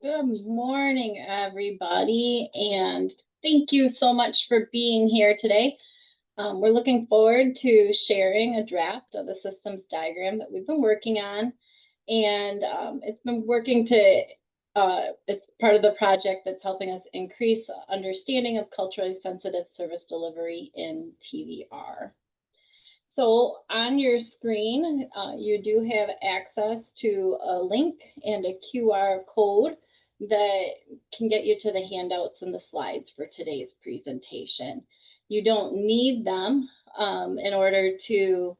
Good morning, everybody, and thank you so much for being here today. We're looking forward to sharing a draft of the systems diagram that we've been working on, and it's been working to, it's part of the project that's helping us increase understanding of culturally sensitive service delivery in TVR. So on your screen, you do have access to a link and a QR code that can get you to the handouts and the slides for today's presentation. You don't need them in order to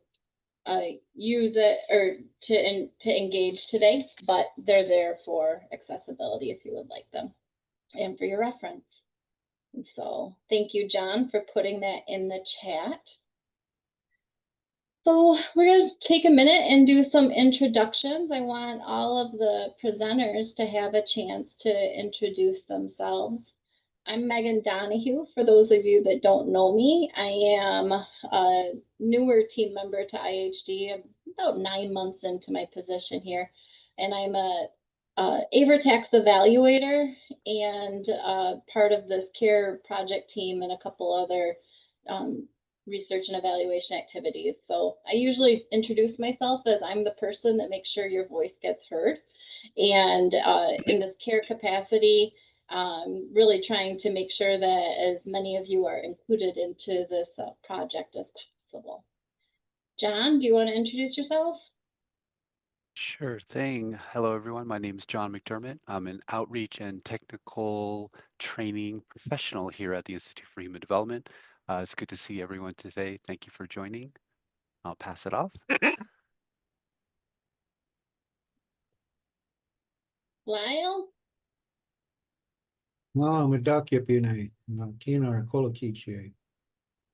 use it or to engage today, but they're there for accessibility if you would like them and for your reference. And so thank you, John, for putting that in the chat. So we're going to take a minute and do some introductions. I want all of the presenters to have a chance to introduce themselves. I'm Megan Donahue. For those of you that don't know me, I am a newer team member to IHD. I'm about 9 months into my position here, and I'm a AVERTAX evaluator and part of this CARE project team and a couple other research and evaluation activities. So I usually introduce myself as I'm the person that makes sure your voice gets heard. And in this CARE capacity, really trying to make sure that as many of you are included into this project as possible. John, do you want to introduce yourself? Sure thing. Hello, everyone. My name is John McDermott. I'm an outreach and technical training professional here at the Institute for Human Development. It's good to see everyone today. Thank you for joining. I'll pass it off. Lyle? Medakya Pinay, Kina Kolokiche,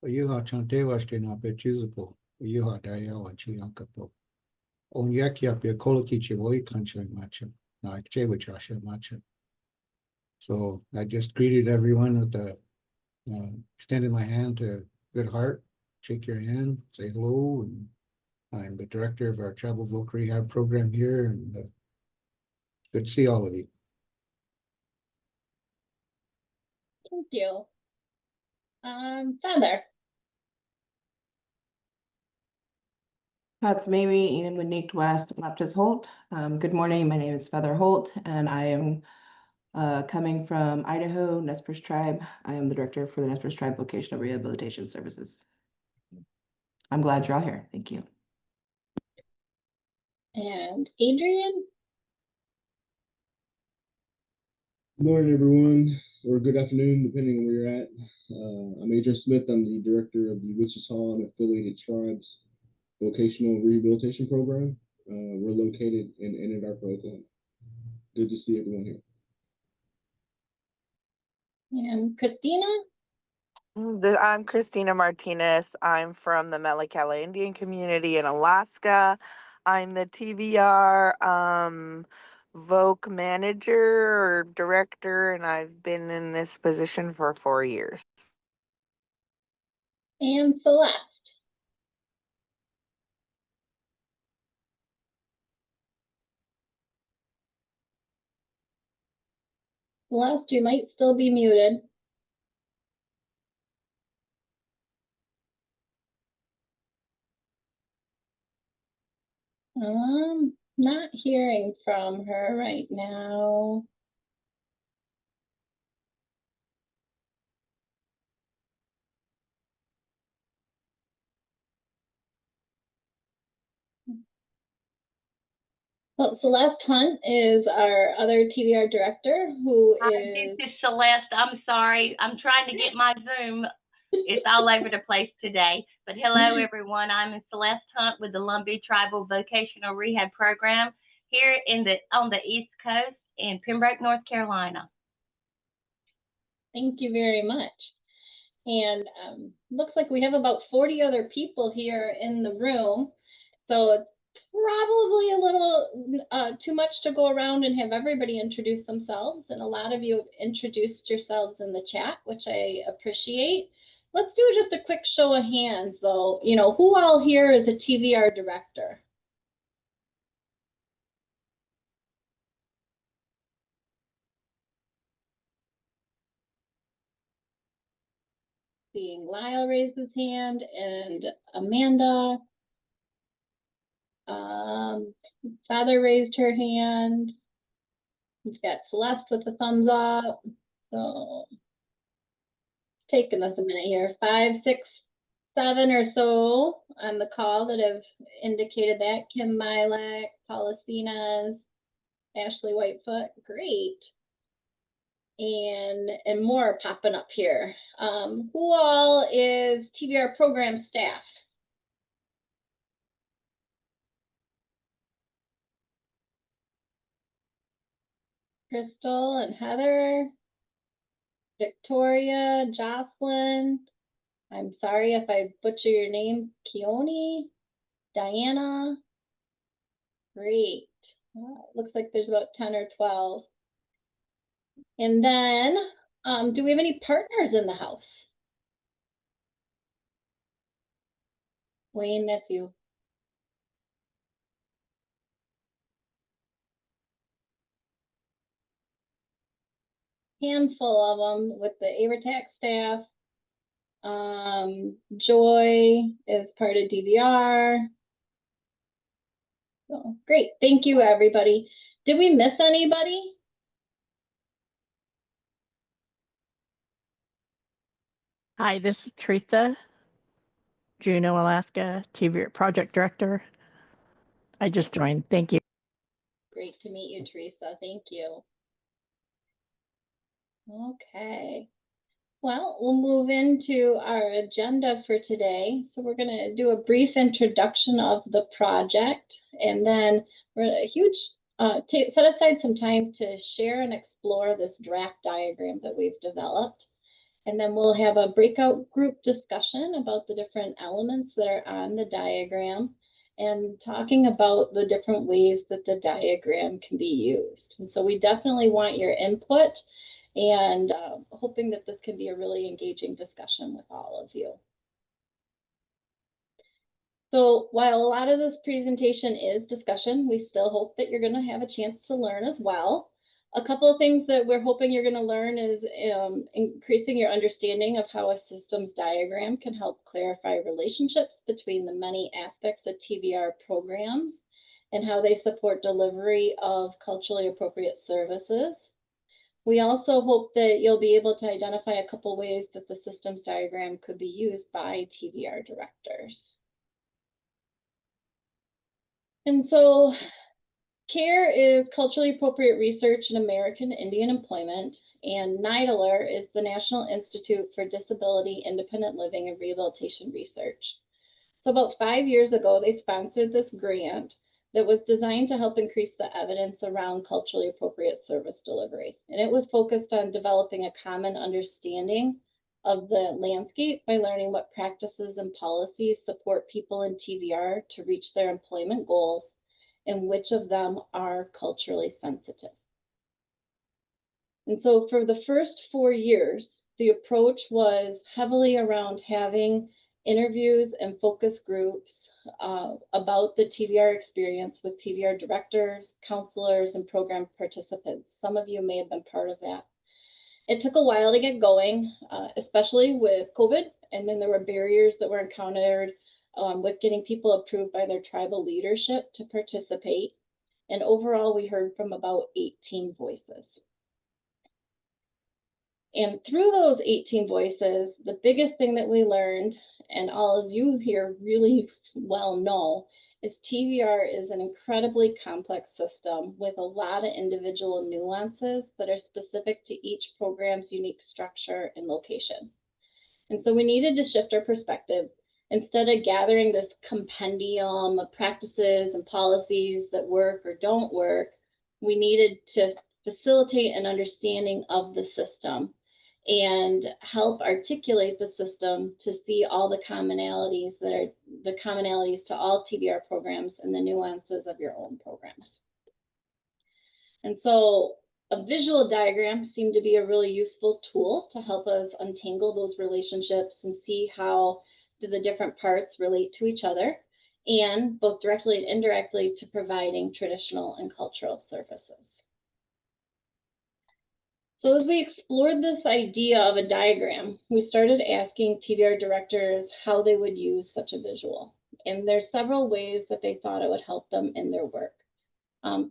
Yuha Chantewaste na Pechuzapo, Yuha Dayawa Chiankapo. On Yakia Kolokiche, Woi Kancha Macha, na Chewachasha Macha. So I just greeted everyone with the extended my hand to good heart, shake your hand, say hello, and I'm the director of our Tribal Voc Rehab program here, and good to see all of you. Thank you. Feather. That's maybe Ian Nick West, Baptist Holt. Good morning. My name is Feather Holt, and I am coming from Idaho, Nez Perce Tribe. I am the director for the Nez Perce Tribe Vocational Rehabilitation Services. I'm glad you're all here. Thank you. And Adrian? Good morning, everyone, or good afternoon, depending on where you're at. I'm Adrian Smith. I'm the director of the Wichita and Affiliated Tribes Vocational Rehabilitation Program. We're located in Anadarko, Oklahoma. Good to see everyone here. And Christina? I'm Christina Martinez. I'm from the Metlakatla Indian community in Alaska. I'm the TVR Voc manager or director, and I've been in this position for 4 years. And Celeste? Celeste, you might still be muted. Not hearing from her right now. Well, Celeste Hunt is our other TVR director who is... This is Celeste. I'm sorry. I'm trying to get my Zoom. It's all over the place today. But hello, everyone. I'm Celeste Hunt with the Lumbee Tribal Vocational Rehab Program here on the East Coast in Pembroke, North Carolina. Thank you very much. And looks like we have about 40 other people here in the room. So it's probably a little too much to go around and have everybody introduce themselves. And a lot of you have introduced yourselves in the chat, which I appreciate. Let's do just a quick show of hands, though. You know, who all here is a TVR director? Seeing Lyle raise his hand and Amanda. Father raised her hand. We've got Celeste with the thumbs up. So it's taking us a minute here. 5, 6, 7 or so on the call that have indicated that. Kim Milak, Paulicinas, Ashley Whitefoot, great. And more popping up here. Who all is TVR program staff? Crystal and Heather, Victoria, Jocelyn. I'm sorry if I butcher your name. Keone, Diana. Great. Looks like there's about 10 or 12. And then, do we have any partners in the house? Wayne, that's you. Handful of them with the ARTAC staff. Joy is part of DVR. So great. Thank you, everybody. Did we miss anybody? Hi, this is Teresa, Juneau, Alaska, TVR Project Director. I just joined. Thank you. Great to meet you, Teresa. Thank you. Okay. Well, we'll move into our agenda for today. So we're going to do a brief introduction of the project, and then we're going to set aside some time to share and explore this draft diagram that we've developed. And then we'll have a breakout group discussion about the different elements that are on the diagram and talking about the different ways that the diagram can be used. And so we definitely want your input, and hoping that this can be a really engaging discussion with all of you. So while a lot of this presentation is discussion, we still hope that you're going to have a chance to learn as well. A couple of things that we're hoping you're going to learn is increasing your understanding of how a systems diagram can help clarify relationships between the many aspects of TVR programs and how they support delivery of culturally appropriate services. We also hope that you'll be able to identify a couple ways that the systems diagram could be used by TVR directors. And so CARE is culturally appropriate research in American Indian employment, and NIDLR is the National Institute for Disability, Independent Living, and Rehabilitation Research. So about 5 years ago, they sponsored this grant that was designed to help increase the evidence around culturally appropriate service delivery. And it was focused on developing a common understanding of the landscape by learning what practices and policies support people in TVR to reach their employment goals and which of them are culturally sensitive. And so for the first 4 years, the approach was heavily around having interviews and focus groups about the TVR experience with TVR directors, counselors, and program participants. Some of you may have been part of that. It took a while to get going, especially with COVID, and then there were barriers that were encountered with getting people approved by their tribal leadership to participate. And overall, we heard from about 18 voices. And through those 18 voices, the biggest thing that we learned, and all of you here really well know, is TVR is an incredibly complex system with a lot of individual nuances that are specific to each program's unique structure and location. And so we needed to shift our perspective. Instead of gathering this compendium of practices and policies that work or don't work, we needed to facilitate an understanding of the system and help articulate the system to see all the commonalities that are the commonalities to all TVR programs and the nuances of your own programs. And so a visual diagram seemed to be a really useful tool to help us untangle those relationships and see how do the different parts relate to each other, and both directly and indirectly to providing traditional and cultural services. So as we explored this idea of a diagram, we started asking TVR directors how they would use such a visual. And there's several ways that they thought it would help them in their work.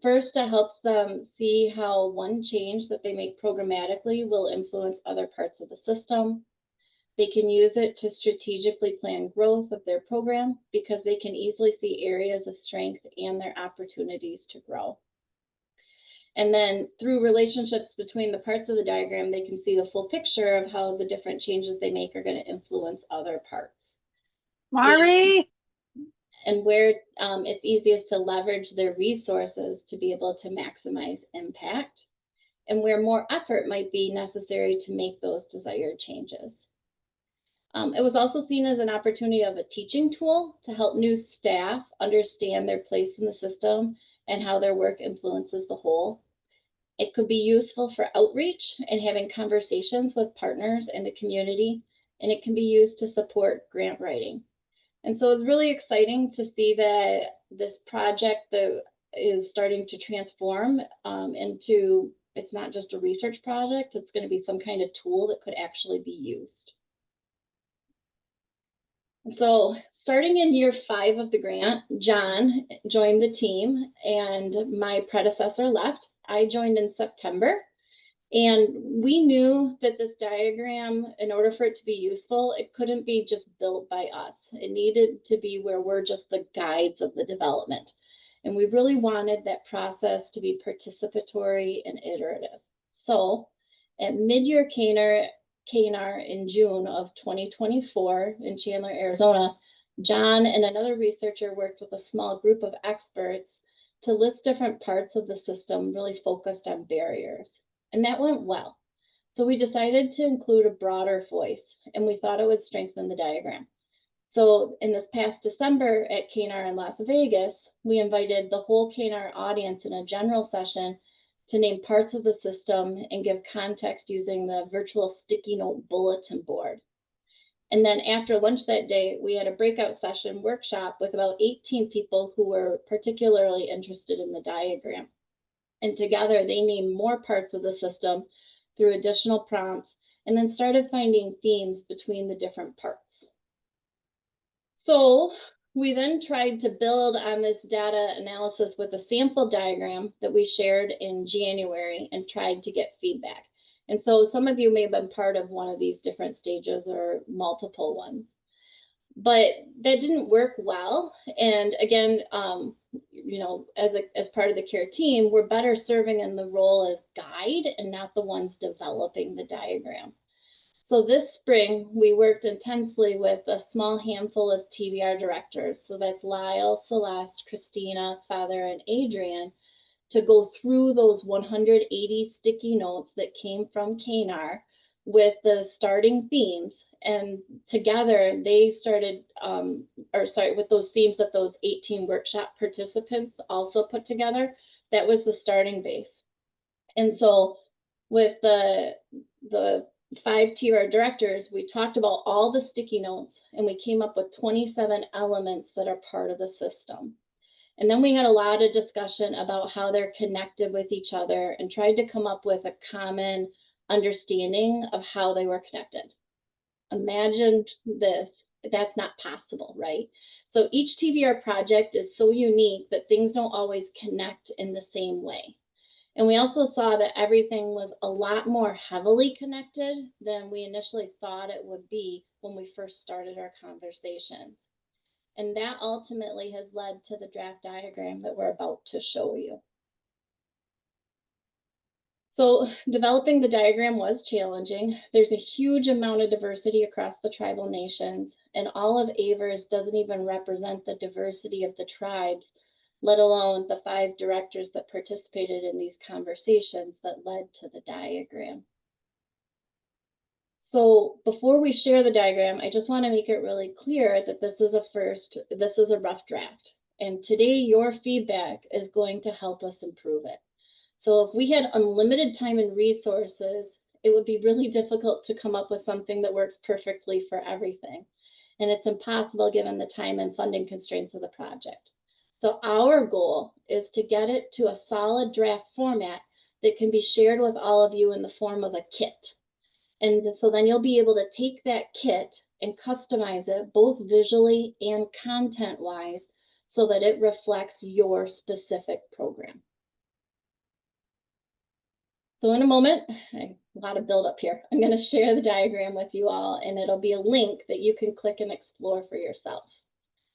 First, it helps them see how one change that they make programmatically will influence other parts of the system. They can use it to strategically plan growth of their program because they can easily see areas of strength and their opportunities to grow. And then through relationships between the parts of the diagram, they can see the full picture of how the different changes they make are going to influence other parts. Mari? And where it's easiest to leverage their resources to be able to maximize impact, and where more effort might be necessary to make those desired changes. It was also seen as an opportunity of a teaching tool to help new staff understand their place in the system and how their work influences the whole. It could be useful for outreach and having conversations with partners in the community, and it can be used to support grant writing. And so it's really exciting to see that this project that is starting to transform into, it's not just a research project, it's going to be some kind of tool that could actually be used. So starting in year 5 of the grant, John joined the team and my predecessor left. I joined in September, and we knew that this diagram, in order for it to be useful, it couldn't be just built by us. It needed to be where we're just the guides of the development. And we really wanted that process to be participatory and iterative. So at mid-year KNR in June of 2024 in Chandler, Arizona, John and another researcher worked with a small group of experts to list different parts of the system really focused on barriers. And that went well. So we decided to include a broader voice, and we thought it would strengthen the diagram. So in this past December at KNR in Las Vegas, we invited the whole KNR audience in a general session to name parts of the system and give context using the virtual sticky note bulletin board. And then after lunch that day, we had a breakout session workshop with about 18 people who were particularly interested in the diagram. And together they named more parts of the system through additional prompts and then started finding themes between the different parts. So we then tried to build on this data analysis with a sample diagram that we shared in January and tried to get feedback. And so some of you may have been part of one of these different stages or multiple ones, but that didn't work well. And again, you know, as part of the CARE team, we're better serving in the role as guide and not the ones developing the diagram. So this spring, we worked intensely with a small handful of TVR directors. So that's Lyle, Celeste, Christina, Feather, and Adrian, to go through those 180 sticky notes that came from KNR with the starting themes. And together they started, with those themes that those 18 workshop participants also put together, that was the starting base. And so with the 5 TVR directors, we talked about all the sticky notes and we came up with 27 elements that are part of the system. And then we had a lot of discussion about how they're connected with each other and tried to come up with a common understanding of how they were connected. Imagine this, that's not possible, right? So each TVR project is so unique that things don't always connect in the same way. And we also saw that everything was a lot more heavily connected than we initially thought it would be when we first started our conversations. And that ultimately has led to the draft diagram that we're about to show you. So developing the diagram was challenging. There's a huge amount of diversity across the tribal nations, and all of AVERS doesn't even represent the diversity of the tribes, let alone the 5 directors that participated in these conversations that led to the diagram. So before we share the diagram, I just want to make it really clear that this is a rough draft. And today your feedback is going to help us improve it. So if we had unlimited time and resources, it would be really difficult to come up with something that works perfectly for everything. And it's impossible given the time and funding constraints of the project. So our goal is to get it to a solid draft format that can be shared with all of you in the form of a kit. And so then you'll be able to take that kit and customize it both visually and content-wise so that it reflects your specific program. So in a moment, a lot of build up here. I'm going to share the diagram with you all, and it'll be a link that you can click and explore for yourself.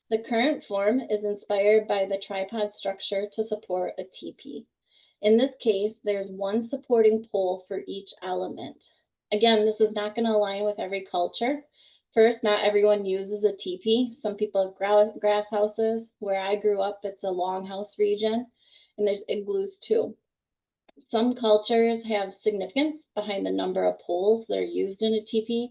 The current form is inspired by the tripod structure to support a TP. In this case, there's one supporting pole for each element. Again, this is not going to align with every culture. First, not everyone uses a teepee. Some people have grass houses. Where I grew up, it's a longhouse region, and there's igloos too. Some cultures have significance behind the number of poles that are used in a teepee,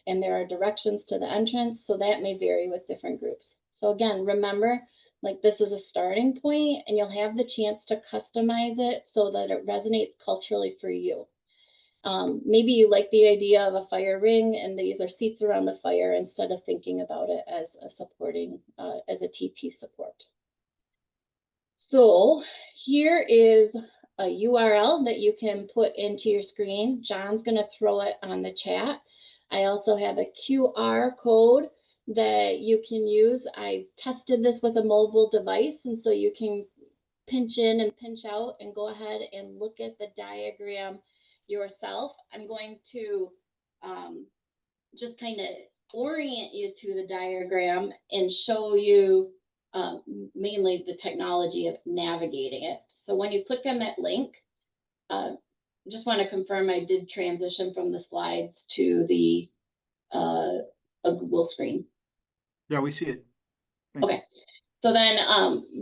and there are directions to the entrance, so that may vary with different groups. So again, remember, like this is a starting point, and you'll have the chance to customize it so that it resonates culturally for you. Maybe you like the idea of a fire ring, and these are seats around the fire instead of thinking about it as a supporting, as a TP support. So here is a URL that you can put into your screen. John's going to throw it on the chat. I also have a QR code that you can use. I tested this with a mobile device, and so you can pinch in and pinch out and go ahead and look at the diagram yourself. I'm going to just kind of orient you to the diagram and show you mainly the technology of navigating it. So when you click on that link, just want to confirm I did transition from the slides to the a Google screen. Yeah, we see it. Thanks. Okay. So then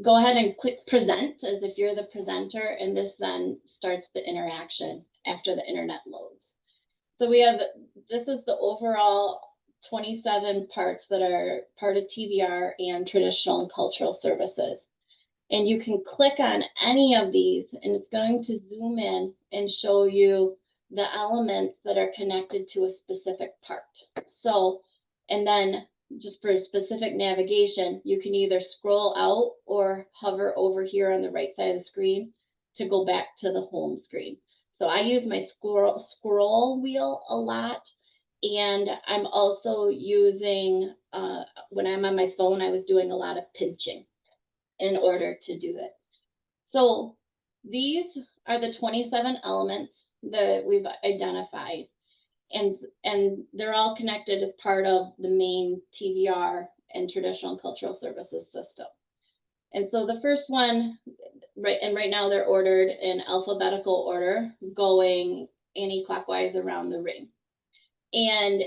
go ahead and click present as if you're the presenter, and this then starts the interaction after the internet loads. So we have, this is the overall 27 parts that are part of TVR and traditional and cultural services. And you can click on any of these, and it's going to zoom in and show you the elements that are connected to a specific part. So, and then just for specific navigation, you can either scroll out or hover over here on the right side of the screen to go back to the home screen. So I use my scroll wheel a lot, and I'm also using, when I'm on my phone, I was doing a lot of pinching in order to do that. So these are the 27 elements that we've identified, and they're all connected as part of the main TVR and traditional and cultural services system. And so the first one, right now they're ordered in alphabetical order, going anti-clockwise around the ring. And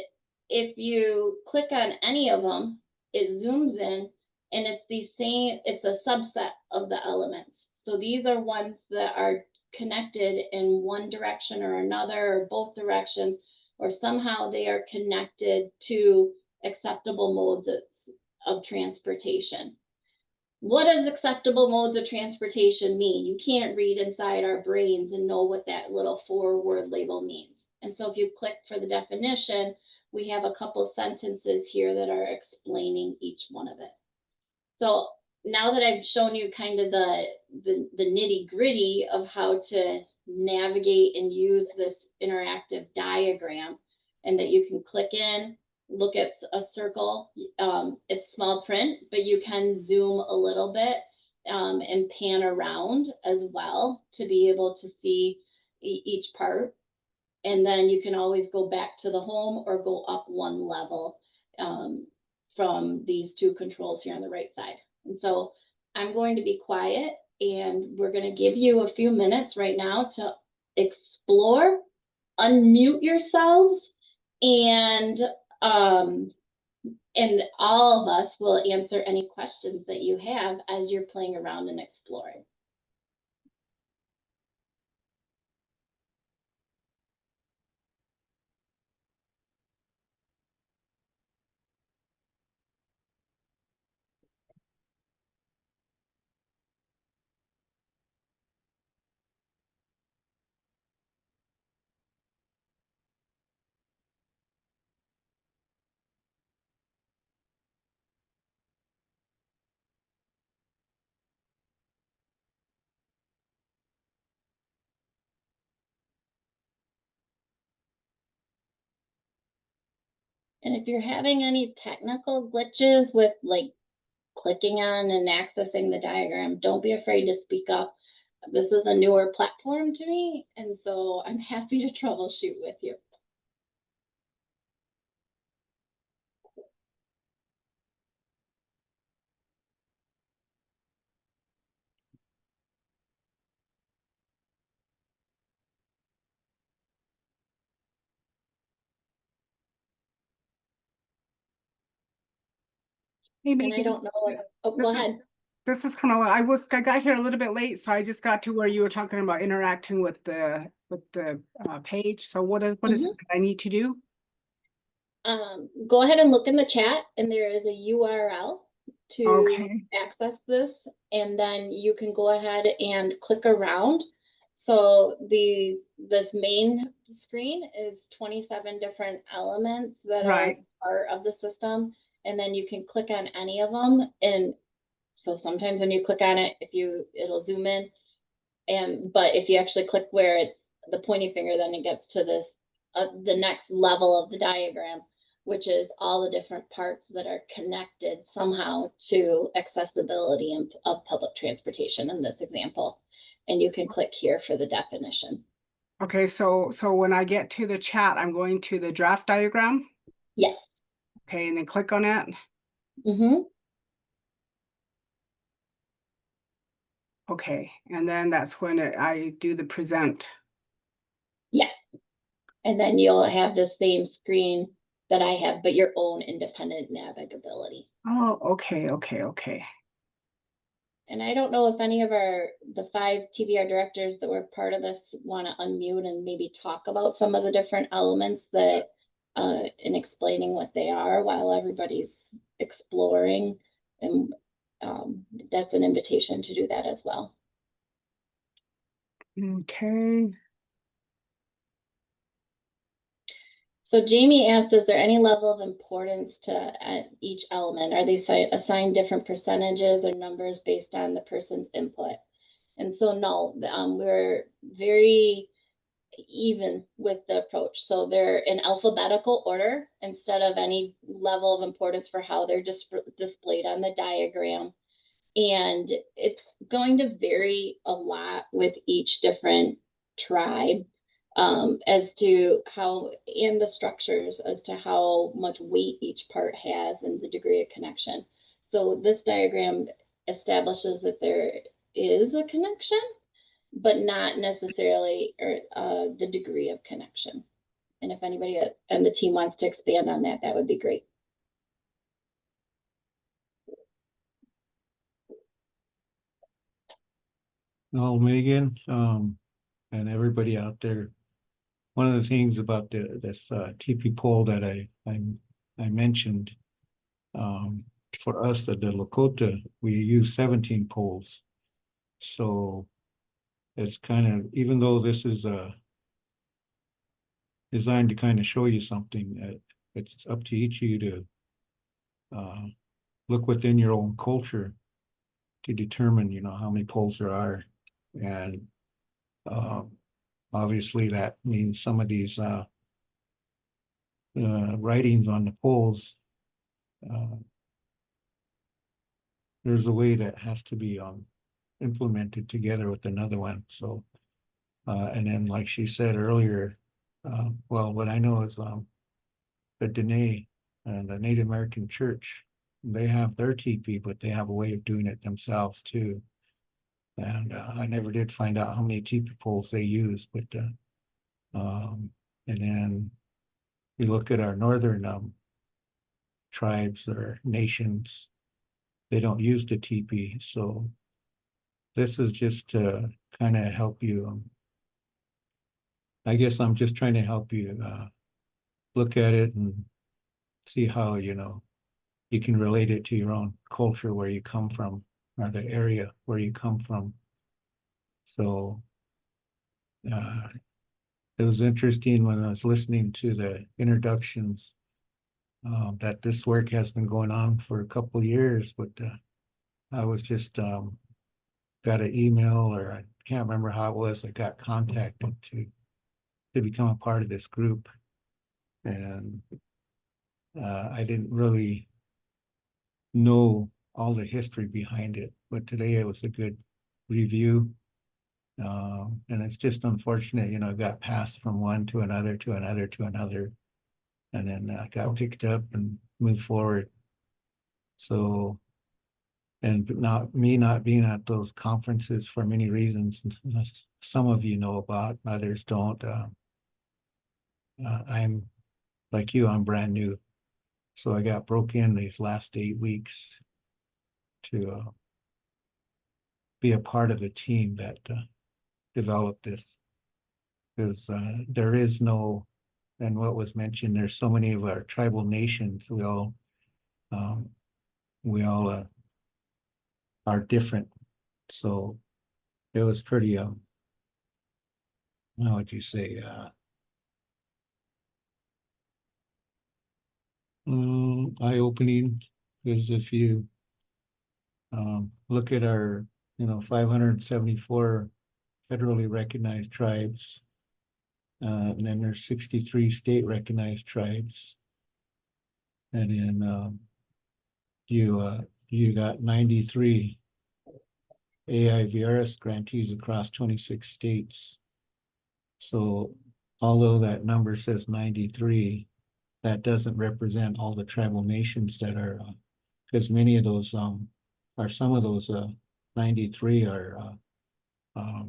if you click on any of them, it zooms in, and it's the same, it's a subset of the elements. So these are ones that are connected in one direction or another, or both directions, or somehow they are connected to acceptable modes of transportation. What does acceptable modes of transportation mean? You can't read inside our brains and know what that little 4-word label means. And so if you click for the definition, we have a couple sentences here that are explaining each one of it. So now that I've shown you kind of the nitty gritty of how to navigate and use this interactive diagram, and that you can click in, look at a circle, it's small print, but you can zoom a little bit and pan around as well to be able to see each part. And then you can always go back to the home or go up one level from these two controls here on the right side. And so I'm going to be quiet, and we're going to give you a few minutes right now to explore, unmute yourselves, and all of us will answer any questions that you have as you're playing around and exploring. And if you're having any technical glitches with like clicking on and accessing the diagram, don't be afraid to speak up. This is a newer platform to me, and so I'm happy to troubleshoot with you. Hey, And I Megan. don't know, oh, go This is- ahead. This is Carmela. I got here a little bit late, so I just got to where you were talking about interacting with the page. So what is it that I need to do? Go ahead and look in the chat, and there is a URL to Okay. access this, and then you can go ahead and click around. So this main screen is 27 different elements that Right. are part of the system, and then you can click on any of them. And so sometimes when you click on it, it'll zoom in, but if you actually click where it's the pointing finger, then it gets to this the next level of the diagram, which is all the different parts that are connected somehow to accessibility of public transportation in this example. And you can click here for the definition. Okay, so when I get to the chat, I'm going to the draft diagram. Yes. Okay, and then click on it. Mm-hmm. Okay, and then that's when I do the present. Yes. And then you'll have the same screen that I have, but your own independent navigability. Oh, okay. And I don't know if any of the 5 TVR directors that were part of this want to unmute and maybe talk about some of the different elements that, in explaining what they are while everybody's exploring. And that's an invitation to do that as well. Okay. So Jamie asked, is there any level of importance to each element? Are they assigned different percentages or numbers based on the person's input? And so no, we're very even with the approach. So they're in alphabetical order instead of any level of importance for how they're displayed on the diagram. And it's going to vary a lot with each different tribe as to how, and the structures as to how much weight each part has and the degree of connection. So this diagram establishes that there is a connection, but not necessarily the degree of connection. And if anybody on the team wants to expand on that, that would be great. No, Megan, and everybody out there, one of the things about this TP poll that I mentioned, for us at the Lakota, we use 17 polls. So it's kind of, even though this is designed to kind of show you something, it's up to each of you to look within your own culture to determine, how many polls there are. And obviously that means some of these writings on the polls, there's a way that has to be implemented together with another one. So, and then like she said earlier, well, what I know is the Dene, the Native American Church, they have their TP, but they have a way of doing it themselves too. And I never did find out how many TP poles they use, but and then you look at our northern tribes or nations, they don't use the TP. So this is just to kind of help you. I guess I'm just trying to help you look at it and see how, you can relate it to your own culture where you come from or the area where you come from. So it was interesting when I was listening to the introductions that this work has been going on for a couple of years, but I was just got an email, or I can't remember how it was. I got contacted to become a part of this group, and I didn't really know all the history behind it, but today it was a good review. And it's just unfortunate, you know, it got passed from one to another to another to another, and then got picked up and moved forward. So, and not being at those conferences for many reasons, some of you know about, others don't. I'm like you, I'm brand new. So I got broke in these last 8 weeks to be a part of the team that developed this. Because there is no, and what was mentioned, there's so many of our tribal nations, we all are different. So it was pretty, how would you say, eye-opening, because if you look at our, 574 federally recognized tribes, and then there's 63 state recognized tribes, and then you got 93 AIVRS grantees across 26 states. So although that number says 93, that doesn't represent all the tribal nations that are, because many of those are some of those 93 are, how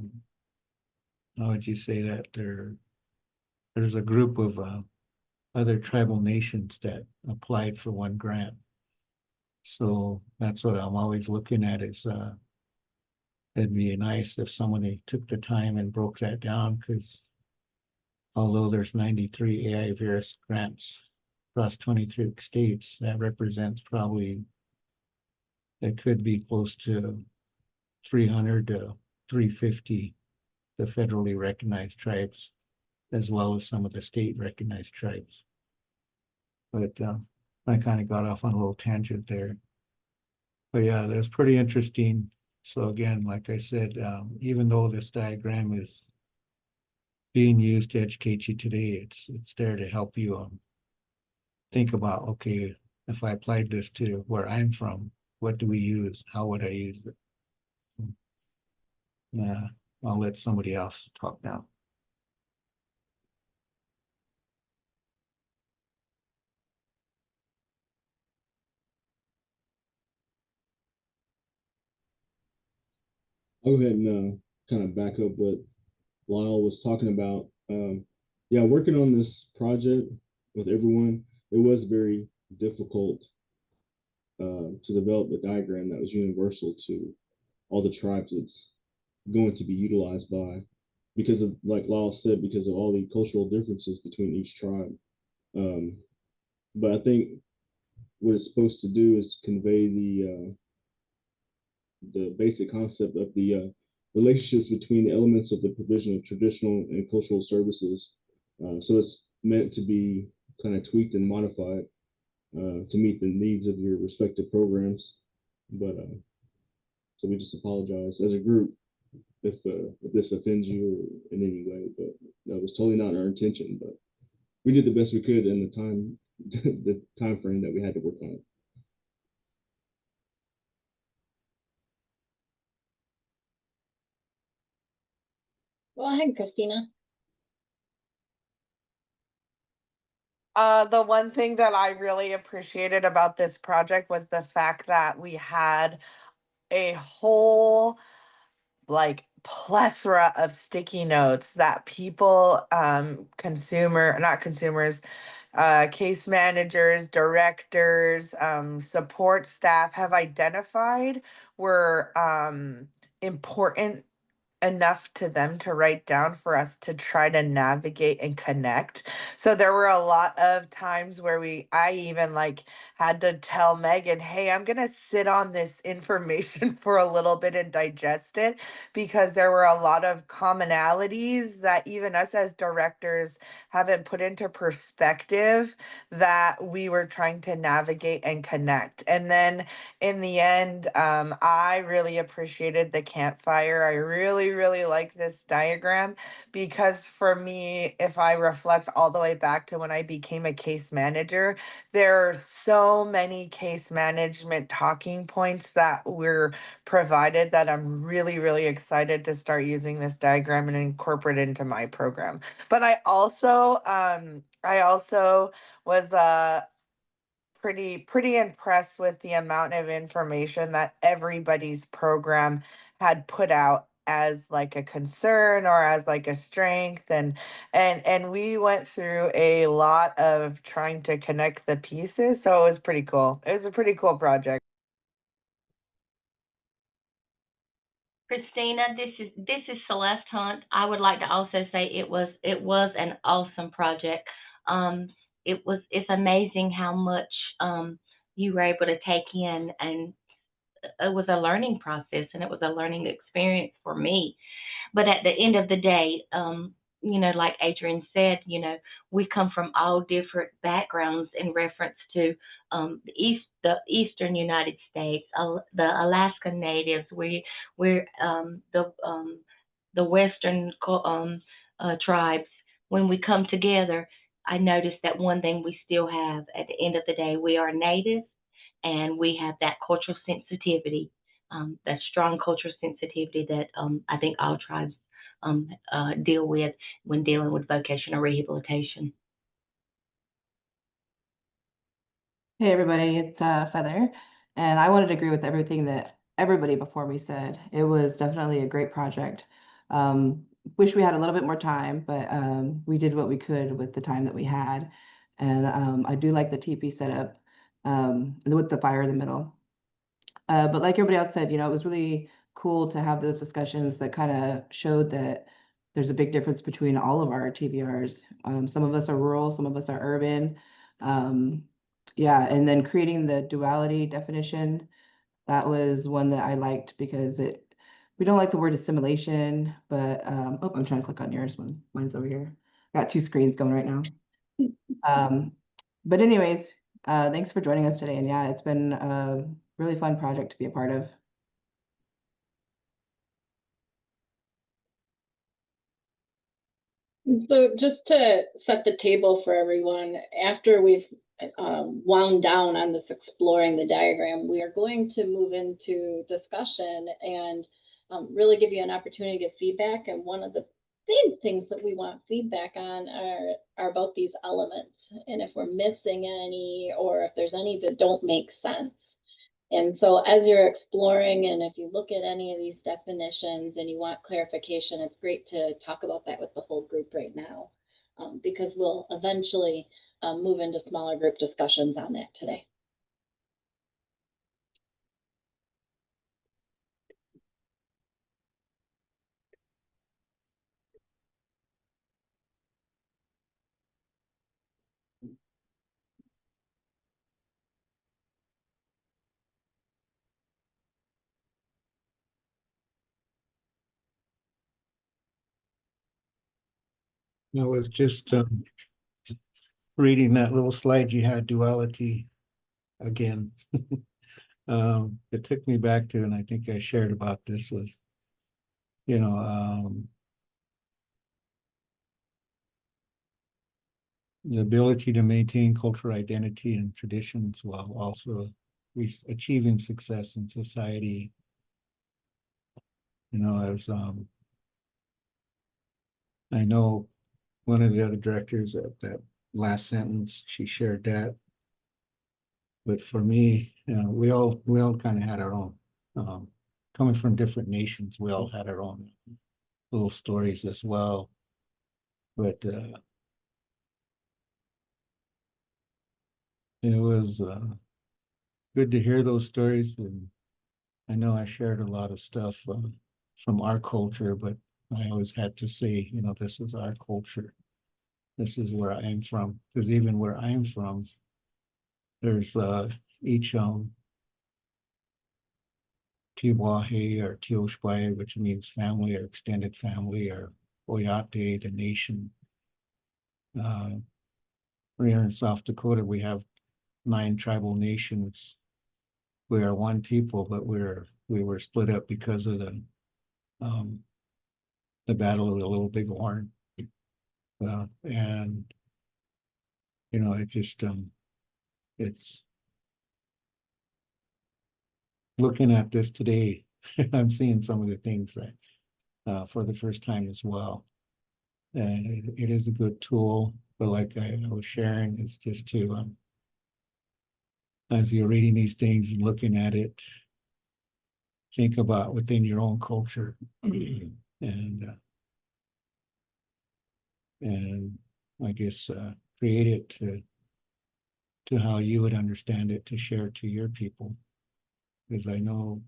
would you say that there's a group of other tribal nations that applied for one grant. So that's what I'm always looking at is it'd be nice if somebody took the time and broke that down, because although there's 93 AIVRS grants across 23 states, that represents probably, it could be close to 300 to 350, the federally recognized tribes, as well as some of the state recognized tribes. But I kind of got off on a little tangent there. But yeah, that's pretty interesting. So again, like I said, even though this diagram is being used to educate you today, it's there to help you think about, okay, if I applied this to where I'm from, what do we use? How would I use it? Yeah, I'll let somebody else talk now. I'll go ahead and kind of back up what Lyle was talking about. Yeah, working on this project with everyone, it was very difficult to develop the diagram that was universal to all the tribes it's going to be utilized by, because of, like Lyle said, because of all the cultural differences between each tribe. But I think what it's supposed to do is convey the basic concept of the relationships between the elements of the provision of traditional and cultural services. So it's meant to be kind of tweaked and modified to meet the needs of your respective programs. But so we just apologize as a group if this offends you in any way. But that was totally not our intention. But we did the best we could in the time the time frame that we had to work on it. Go ahead, Christina. The one thing that I really appreciated about this project was the fact that we had a whole like plethora of sticky notes that people, not consumers, case managers, directors, support staff have identified were important enough to them to write down for us to try to navigate and connect. So there were a lot of times where I even like had to tell Megan, hey, I'm gonna sit on this information for a little bit and digest it, because there were a lot of commonalities that even us as directors haven't put into perspective that we were trying to navigate and connect. And then in the end, I really appreciated the campfire. I really really, really like this diagram because for me, if I reflect all the way back to when I became a case manager, there are so many case management talking points that were provided that I'm really, really excited to start using this diagram and incorporate into my program. But I also was pretty impressed with the amount of information that everybody's program had put out as like a concern or as like a strength, and we went through a lot of trying to connect the pieces, so it was pretty cool. It was a pretty cool project. Christina, this is Celeste Hunt. I would like to also say it was an awesome project. It's amazing how much you were able to take in, and it was a learning process and it was a learning experience for me. But at the end of the day, like Adrian said, we come from all different backgrounds in reference to the eastern United States, the Alaska Natives. We're the western tribes. When we come together, I noticed that one thing we still have at the end of the day, we are natives and we have that cultural sensitivity, that strong cultural sensitivity that I think all tribes deal with when dealing with vocational rehabilitation. Hey everybody, it's Feather, and I wanted to agree with everything that everybody before me said. It was definitely a great project. Wish we had a little bit more time, but we did what we could with the time that we had. And I do like the TP setup with the fire in the middle. But like everybody else said, it was really cool to have those discussions that kind of showed that there's a big difference between all of our TVRs. Some of us are rural, some of us are urban. Yeah, and then creating the duality definition, that was one that I liked because we don't like the word assimilation, but oh, I'm trying to click on yours one. Mine's over here. Got two screens going right now. But anyways, thanks for joining us today. And yeah, it's been a really fun project to be a part of. So just to set the table for everyone, after we've wound down on this exploring the diagram, we are going to move into discussion and really give you an opportunity to get feedback. And one of the big things that we want feedback on are about these elements, and if we're missing any or if there's any that don't make sense. And so as you're exploring, and if you look at any of these definitions and you want clarification, it's great to talk about that with the whole group right now, because we'll eventually move into smaller group discussions on that today. I was just reading that little slide you had, duality, again. It took me back to, and I think I shared about this, was, the ability to maintain cultural identity and traditions while also achieving success in society. As I know one of the other directors at that last sentence, she shared that. But for me, we all kind of had our own, coming from different nations, we all had our own little stories as well. But it was good to hear those stories. And I know I shared a lot of stuff from our culture, but I always had to say, this is our culture. This is where I am from. Because even where I'm from, there's each Tiwahe or Tioshpai, which means family or extended family, or Oyate, the nation. Here in South Dakota, we have 9 tribal nations. We are one people, but we were split up because of the the Battle of the Little Big Horn. And you know, it just it's looking at this today, I'm seeing some of the things that for the first time as well. And it is a good tool, but like I was sharing, it's just to as you're reading these things and looking at it, think about within your own culture and I guess create it to how you would understand it to share it to your people. Because I know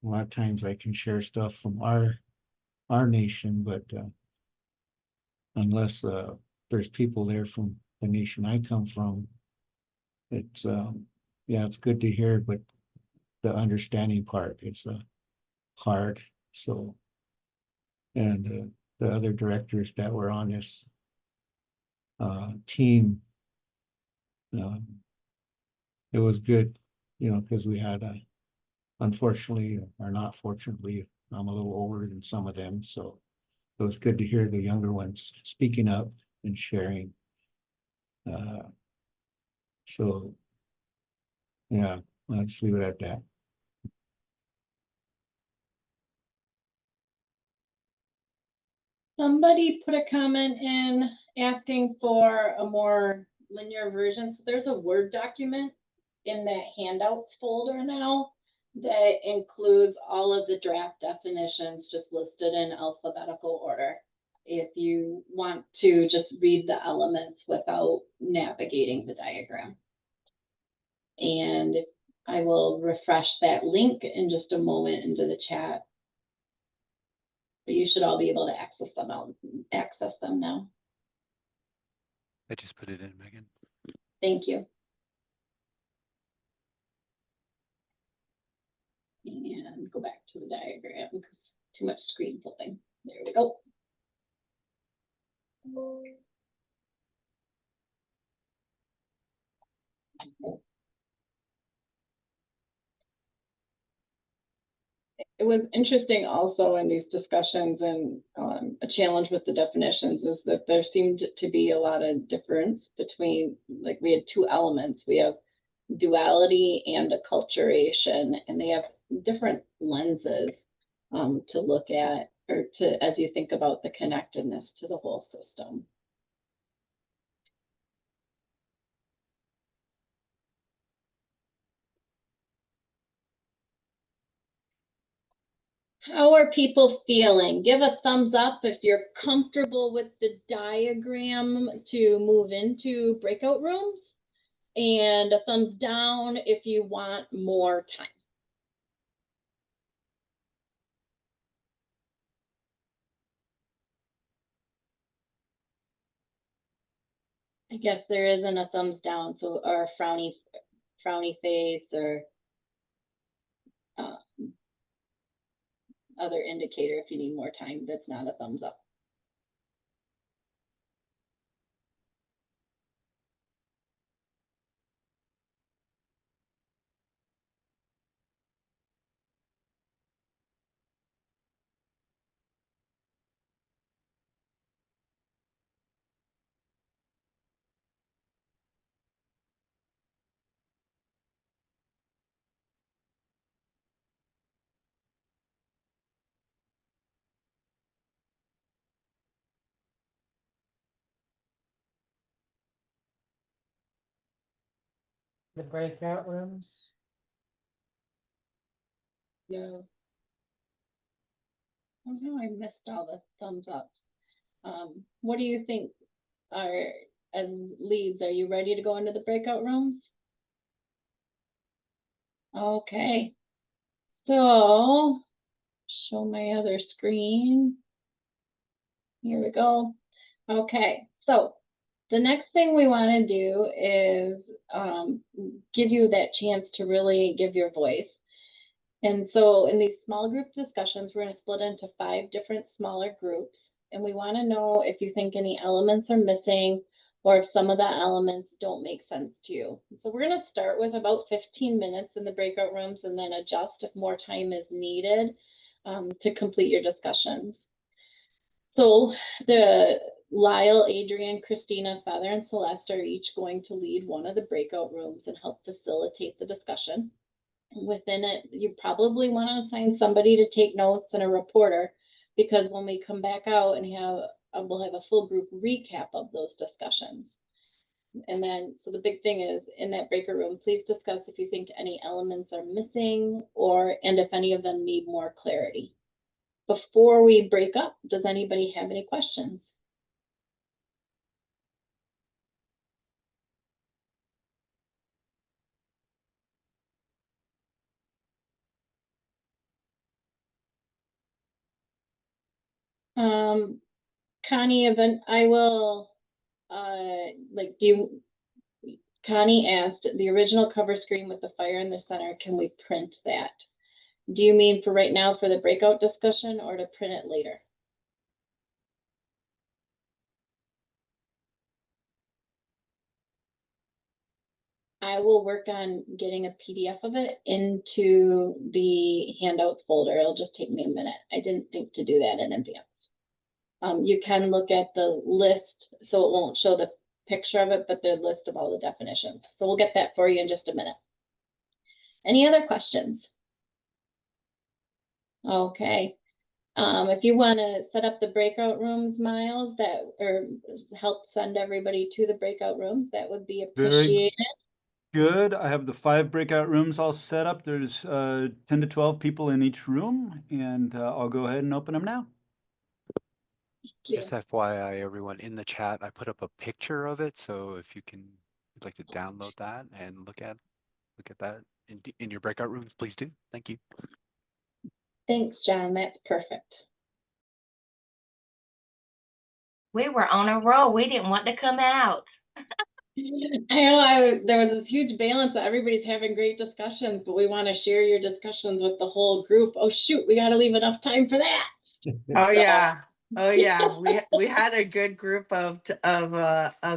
a lot of times I can share stuff from our nation, but unless there's people there from the nation I come from, it's yeah, it's good to hear, but the understanding part is hard. So, and the other directors that were on this team, it was good, you know, because we had unfortunately or not fortunately, I'm a little older than some of them, so it was good to hear the younger ones speaking up and sharing. So yeah, I'll just leave it at that. Somebody put a comment in asking for a more linear version. So there's a Word document in that handouts folder now that includes all of the draft definitions just listed in alphabetical order. If you want to just read the elements without navigating the diagram. And I will refresh that link in just a moment into the chat. But you should all be able to access them now. I just put it in, Megan. Thank you. And go back to the diagram because too much screen flipping. There we go. It was interesting also in these discussions, and a challenge with the definitions is that there seemed to be a lot of difference between, like, we had two elements. We have duality and acculturation, and they have different lenses to look at, or to, as you think about the connectedness to the whole system. How are people feeling? Give a thumbs up if you're comfortable with the diagram to move into breakout rooms, and a thumbs down if you want more time. I guess there isn't a thumbs down, so, or a frowny face, or other indicator if you need more time. That's not a thumbs up. The breakout rooms. No. Oh, I missed all the thumbs ups. What do you think are, as leads, are you ready to go into the breakout rooms? Okay. So, show my other screen. Here we go. Okay, so the next thing we want to do is give you that chance to really give your voice. And so in these small group discussions, we're going to split into 5 different smaller groups. And we want to know if you think any elements are missing, or if some of the elements don't make sense to you. So we're going to start with about 15 minutes in the breakout rooms, and then adjust if more time is needed to complete your discussions. So the Lyle, Adrian, Christina, Feather, and Celeste are each going to lead one of the breakout rooms and help facilitate the discussion. Within it, you probably want to assign somebody to take notes and a reporter, because when we come back out and we'll have a full group recap of those discussions. And then, so the big thing is in that breaker room, please discuss if you think any elements are missing and if any of them need more clarity. Before we break up, does anybody have any questions? Connie, Connie asked, the original cover screen with the fire in the center, can we print that? Do you mean for right now for the breakout discussion or to print it later? I will work on getting a PDF of it into the handouts folder. It'll just take me a minute. I didn't think to do that in advance. You can look at the list, so it won't show the picture of it, but the list of all the definitions. So we'll get that for you in just a minute. Any other questions? Okay. If you want to set up the breakout rooms, Miles, or help send everybody to the breakout rooms, that would be appreciated. Good. I have the 5 breakout rooms all set up. There's 10 to 12 people in each room, and I'll go ahead and open them now. Just FYI, everyone in the chat, I put up a picture of it. So if you'd like to download that and look at that in your breakout rooms, please do. Thank you. Thanks, John. That's perfect. We were on a roll. We didn't want to come out. I know there was this huge balance that everybody's having great discussions, but we want to share your discussions with the whole group. Oh shoot, we got to leave enough time for that. Oh yeah. Oh yeah. We had a good group of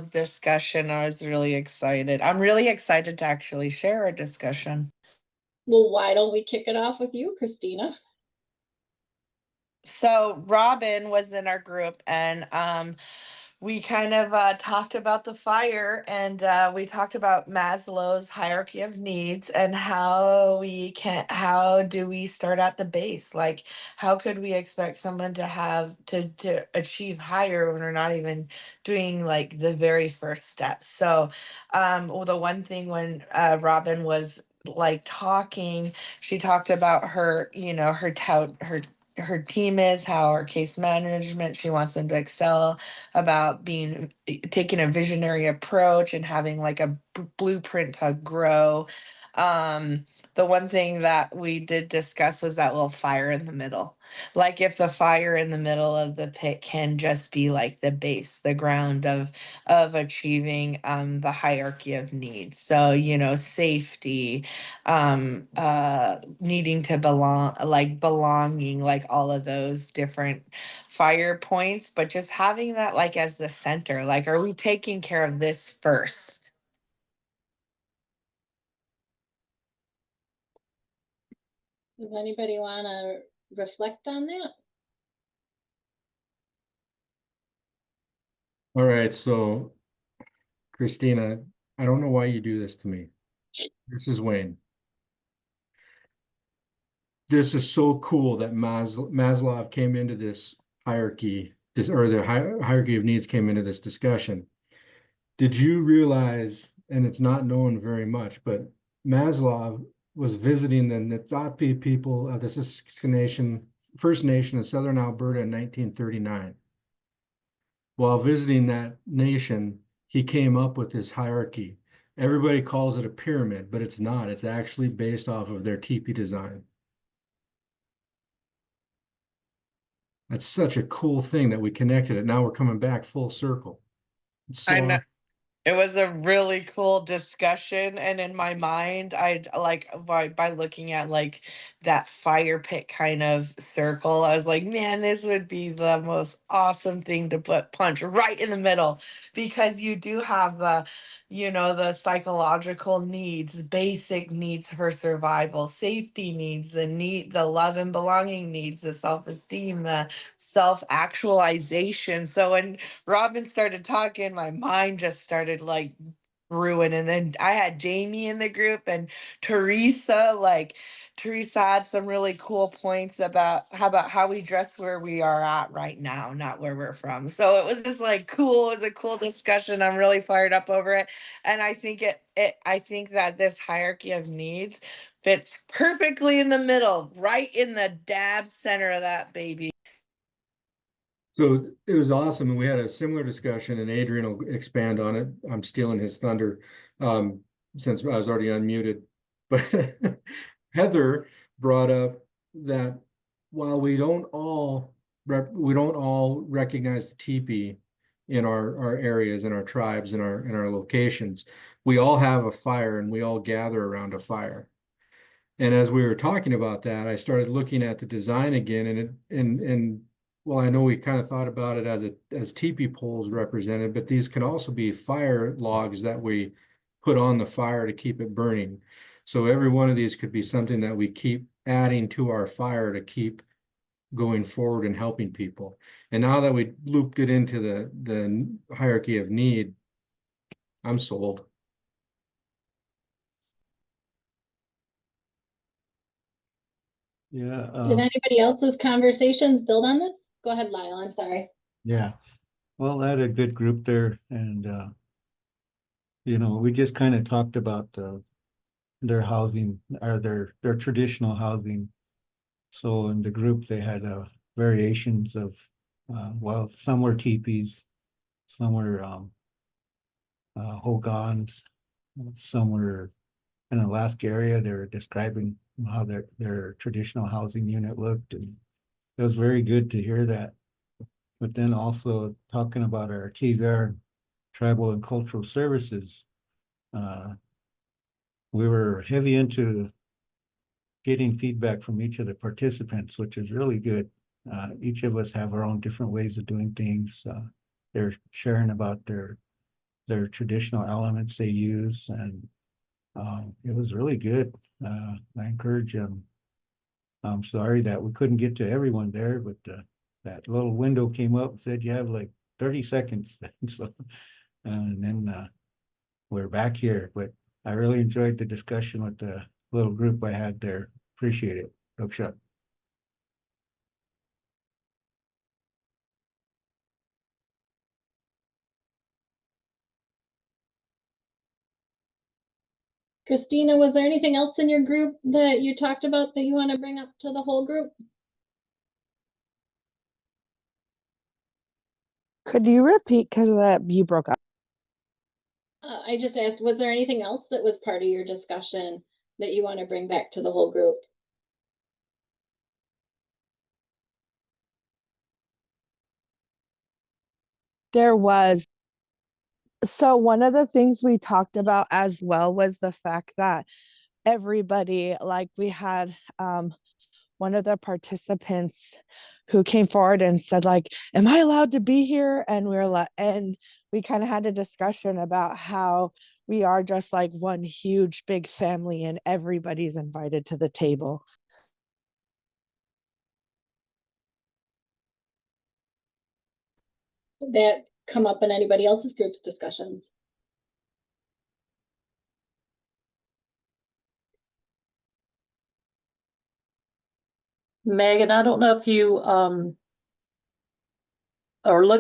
discussion. I was really excited. I'm really excited to actually share a discussion. Well, why don't we kick it off with you, Christina? So Robin was in our group, and we kind of talked about the fire, and we talked about Maslow's hierarchy of needs and how do we start at the base? Like, how could we expect someone to have to achieve higher when we're not even doing like the very first steps? So well, the one thing when Robin was like talking, she talked about her, her team is, how her case management, she wants them to excel, about taking a visionary approach and having like a blueprint to grow. The one thing that we did discuss was that little fire in the middle. Like, if the fire in the middle of the pit can just be like the base, the ground of achieving the hierarchy of needs. So, safety, needing to belonging, like all of those different fire points, but just having that like as the center. Like, are we taking care of this first? Does anybody want to reflect on that? All right, so Christina, I don't know why you do this to me. This is Wayne. This is so cool that Maslow came into this hierarchy, the hierarchy of needs came into this discussion. Did you realize, and it's not known very much, but Maslow was visiting the Nitsapi people of the Siksika First Nation of Southern Alberta in 1939. While visiting that nation, he came up with this hierarchy. Everybody calls it a pyramid, but it's not. It's actually based off of their teepee design. That's such a cool thing that we connected it. Now we're coming back full circle. It's so I know. awesome. It was a really cool discussion, and in my mind, I like by looking at like that fire pit kind of circle, I was like, man, this would be the most awesome thing to put punch right in the middle, because you do have the, you know, the psychological needs, basic needs for survival, safety needs, the love and belonging needs, the self-esteem, the self-actualization. So when Robin started talking, my mind just started like brewing. And then I had Jamie in the group and Teresa. Like Teresa had some really cool points about how we dress where we are at right now, not where we're from. So it was just like cool. It was a cool discussion. I'm really fired up over it. And I think I think that this hierarchy of needs fits perfectly in the middle, right in the dab center of that baby. So it was awesome, and we had a similar discussion, and Adrian will expand on it. I'm stealing his thunder, since I was already unmuted. But Heather brought up that while we don't all recognize the teepee in our areas, in our tribes, in our locations, we all have a fire, and we all gather around a fire. And as we were talking about that, I started looking at the design again, and well, I know we kind of thought about it as teepee poles represented, but these can also be fire logs that we put on the fire to keep it burning. So every one of these could be something that we keep adding to our fire to keep going forward and helping people. And now that we looped it into the hierarchy of need, I'm sold. Yeah. Did anybody else's conversations build on this? Go ahead, Lyle, I'm sorry. Yeah. Well, I had a good group there, and we just kind of talked about their housing, or their traditional housing. So in the group, they had variations of, well, some were teepees, some were hogans, some were in Alaska area. They were describing how their traditional housing unit looked, and it was very good to hear that. But then also talking about our TVR, Tribal and Cultural Services, we were heavy into getting feedback from each of the participants, which is really good. Each of us have our own different ways of doing things. They're sharing about their traditional elements they use, and it was really good. I encourage them. I'm sorry that we couldn't get to everyone there, but that little window came up and said you have like 30 seconds. So, and then we're back here. But I really enjoyed the discussion with the little group I had there. Appreciate it. Doksha. Christina, was there anything else in your group that you talked about that you want to bring up to the whole group? Could you repeat, because you broke up? I just asked, was there anything else that was part of your discussion that you want to bring back to the whole group? There was. So one of the things we talked about as well was the fact that everybody, like we had one of the participants who came forward and said, like, am I allowed to be here? And we were like, and we kind of had a discussion about how we are just like one huge big family and everybody's invited to the table. Did that come up in anybody else's group's discussions? Megan, I don't know if you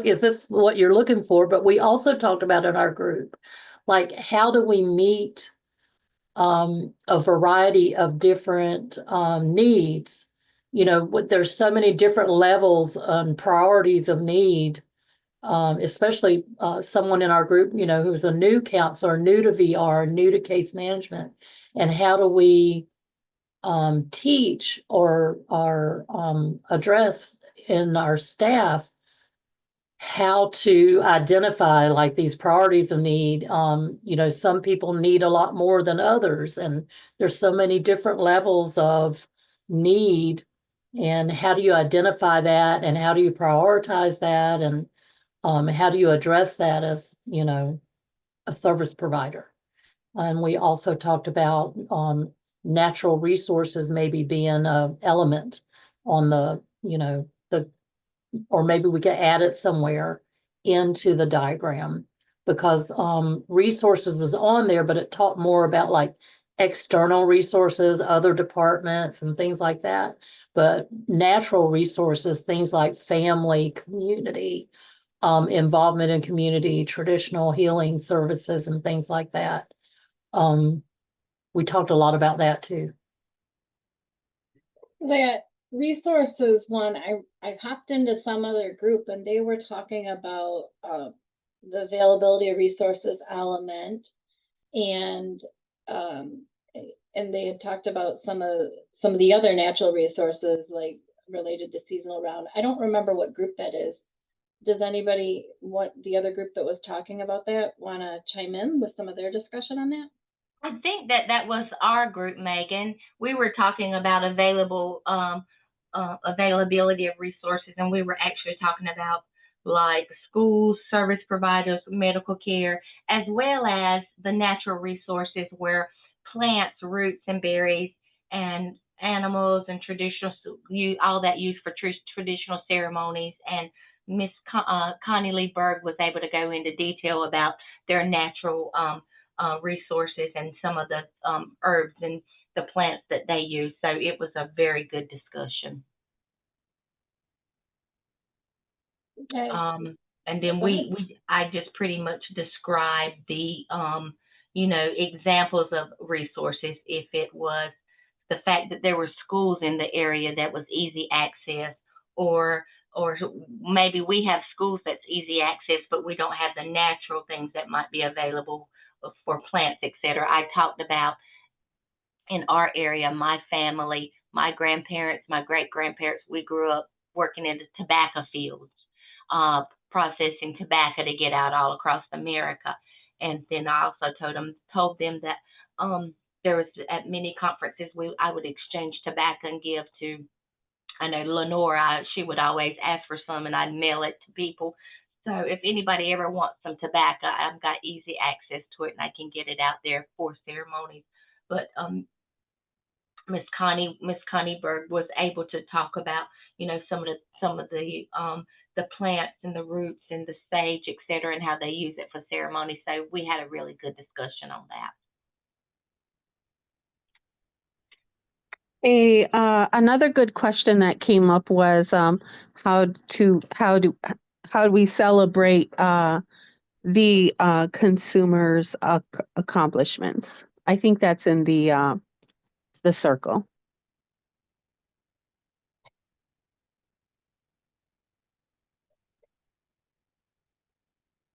is this what you're looking for? But we also talked about in our group, like, how do we meet a variety of different needs? There's so many different levels and priorities of need, especially someone in our group, who's a new counselor, new to VR, new to case management. And how do we teach or address in our staff how to identify like these priorities of need. You know, some people need a lot more than others, and there's so many different levels of need. And how do you identify that, and how do you prioritize that, and how do you address that as, you know, a service provider? And we also talked about natural resources maybe being an element on the, you know, or maybe we could add it somewhere into the diagram, because resources was on there, but it talked more about like external resources, other departments and things like that. But natural resources, things like family, community, involvement in community, traditional healing services and things like that. We talked a lot about that too. That resources one, I hopped into some other group and they were talking about the availability of resources element, and they had talked about some of the other natural resources like related to seasonal round. I don't remember what group that is. Does anybody want the other group that was talking about that want to chime in with some of their discussion on that? I think that was our group, Megan. We were talking about availability of resources, and we were actually talking about like schools, service providers, medical care, as well as the natural resources where plants, roots, and berries, and animals and traditional, all that used for traditional ceremonies. And Miss Connie Lee Berg was able to go into detail about their natural resources and some of the herbs and the plants that they use. So it was a very good discussion. Okay. And then I just pretty much described the, you know, examples of resources. If it was the fact that there were schools in the area that was easy access, or maybe we have schools that's easy access, but we don't have the natural things that might be available for plants, etc. I talked about in our area, my family, my grandparents, my great-grandparents, we grew up working in the tobacco fields, processing tobacco to get out all across America. And then I also told them that there was at many conferences I would exchange tobacco and give to, I know Lenora, she would always ask for some and I'd mail it to people. So if anybody ever wants some tobacco, I've got easy access to it and I can get it out there for ceremonies. But Miss Connie Berg was able to talk about, you know, some of the plants and the roots and the sage, etc., and how they use it for ceremony. So we had a really good discussion on that. Another good question that came up was how do we celebrate the consumer's accomplishments? I think that's in the circle.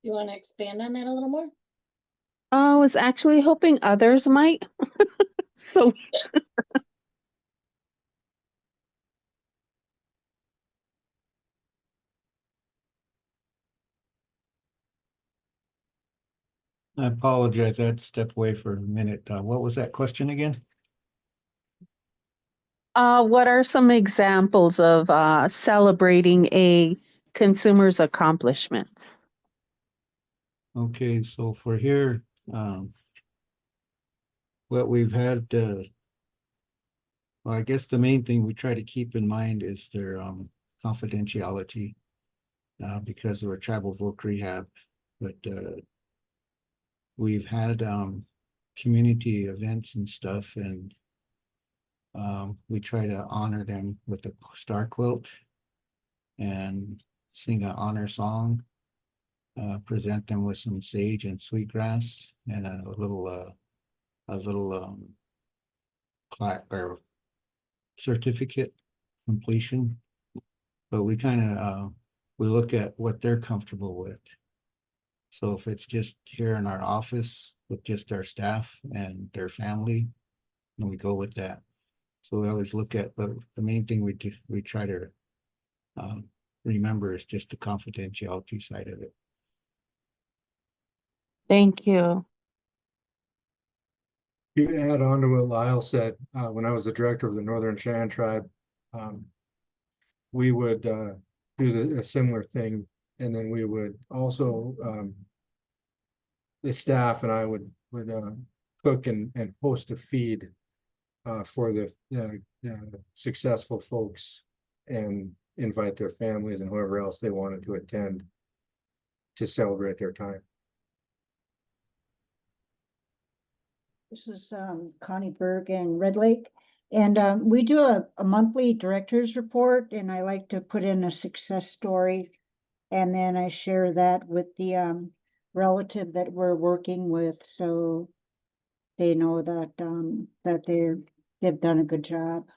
You want to expand on that a little more? I was actually hoping others might. So I apologize, I had to step away for a minute. What was that question again? what are some examples of celebrating a consumer's accomplishments? Okay, so for here, what we've had, well, I guess the main thing we try to keep in mind is their confidentiality, because we're tribal voc rehab, but we've had community events and stuff, and we try to honor them with a star quilt and sing an honor song, present them with some sage and sweetgrass and a little plaque or certificate completion. But we kind of we look at what they're comfortable with. So if it's just here in our office with just our staff and their family, then we go with that. So we always look at, but the main thing we do, we try to remember, it's just the confidentiality side of it. Thank you. You add on to what Lyle said, when I was the director of the Northern Cheyenne Tribe, we would do a similar thing, and then we would also the staff and I would cook and host a feed for the successful folks and invite their families and whoever else they wanted to attend to celebrate their time. This is Connie Berg in Red Lake. And we do a monthly director's report, and I like to put in a success story. And then I share that with the relative that we're working with, so they know that that they've done a good job.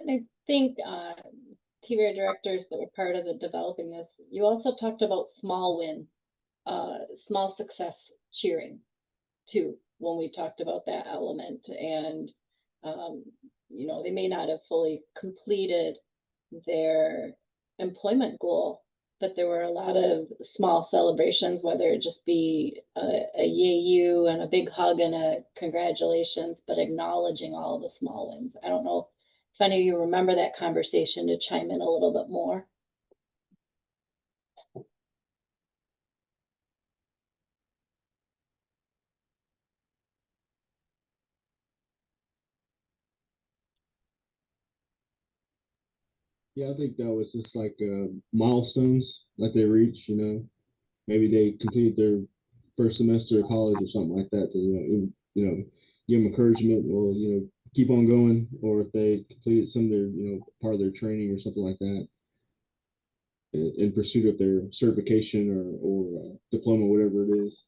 And I think TVR directors that were part of the developing this, you also talked about small win, small success cheering too, when we talked about that element. And, you know, they may not have fully completed their employment goal, but there were a lot of small celebrations, whether it just be a yay you and a big hug and a congratulations, but acknowledging all the small wins. I don't know if any of you remember that conversation, to chime in a little bit more. Yeah, I think that was just like milestones that they reach, you know. Maybe they completed their first semester of college or something like that to, give them encouragement or, keep on going, or if they completed some of their, part of their training or something like that in pursuit of their certification or diploma, whatever it is.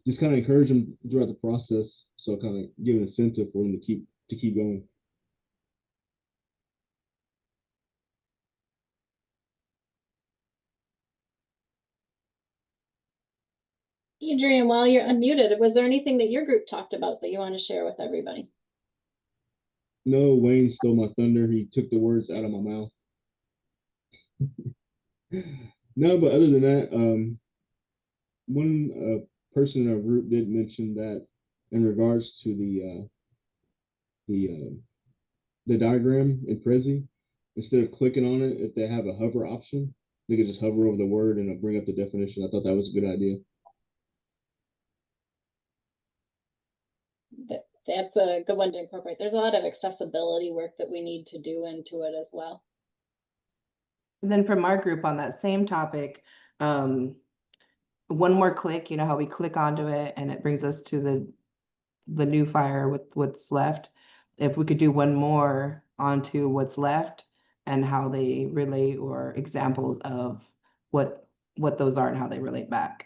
Just kind of encourage them throughout the process. So kind of give an incentive for them to keep going. Adrian, while you're unmuted, was there anything that your group talked about that you want to share with everybody? No, Wayne stole my thunder. He took the words out of my mouth. No, but other than that, one person in our group did mention that in regards to the diagram in Prezi, instead of clicking on it, if they have a hover option, they could just hover over the word and it'll bring up the definition. I thought that was a good idea. That's a good one to incorporate. There's a lot of accessibility work that we need to do into it as well. And then from our group on that same topic, one more click, you know how we click onto it and it brings us to the new fire with what's left. If we could do one more onto what's left and how they relate, or examples of what those are and how they relate back.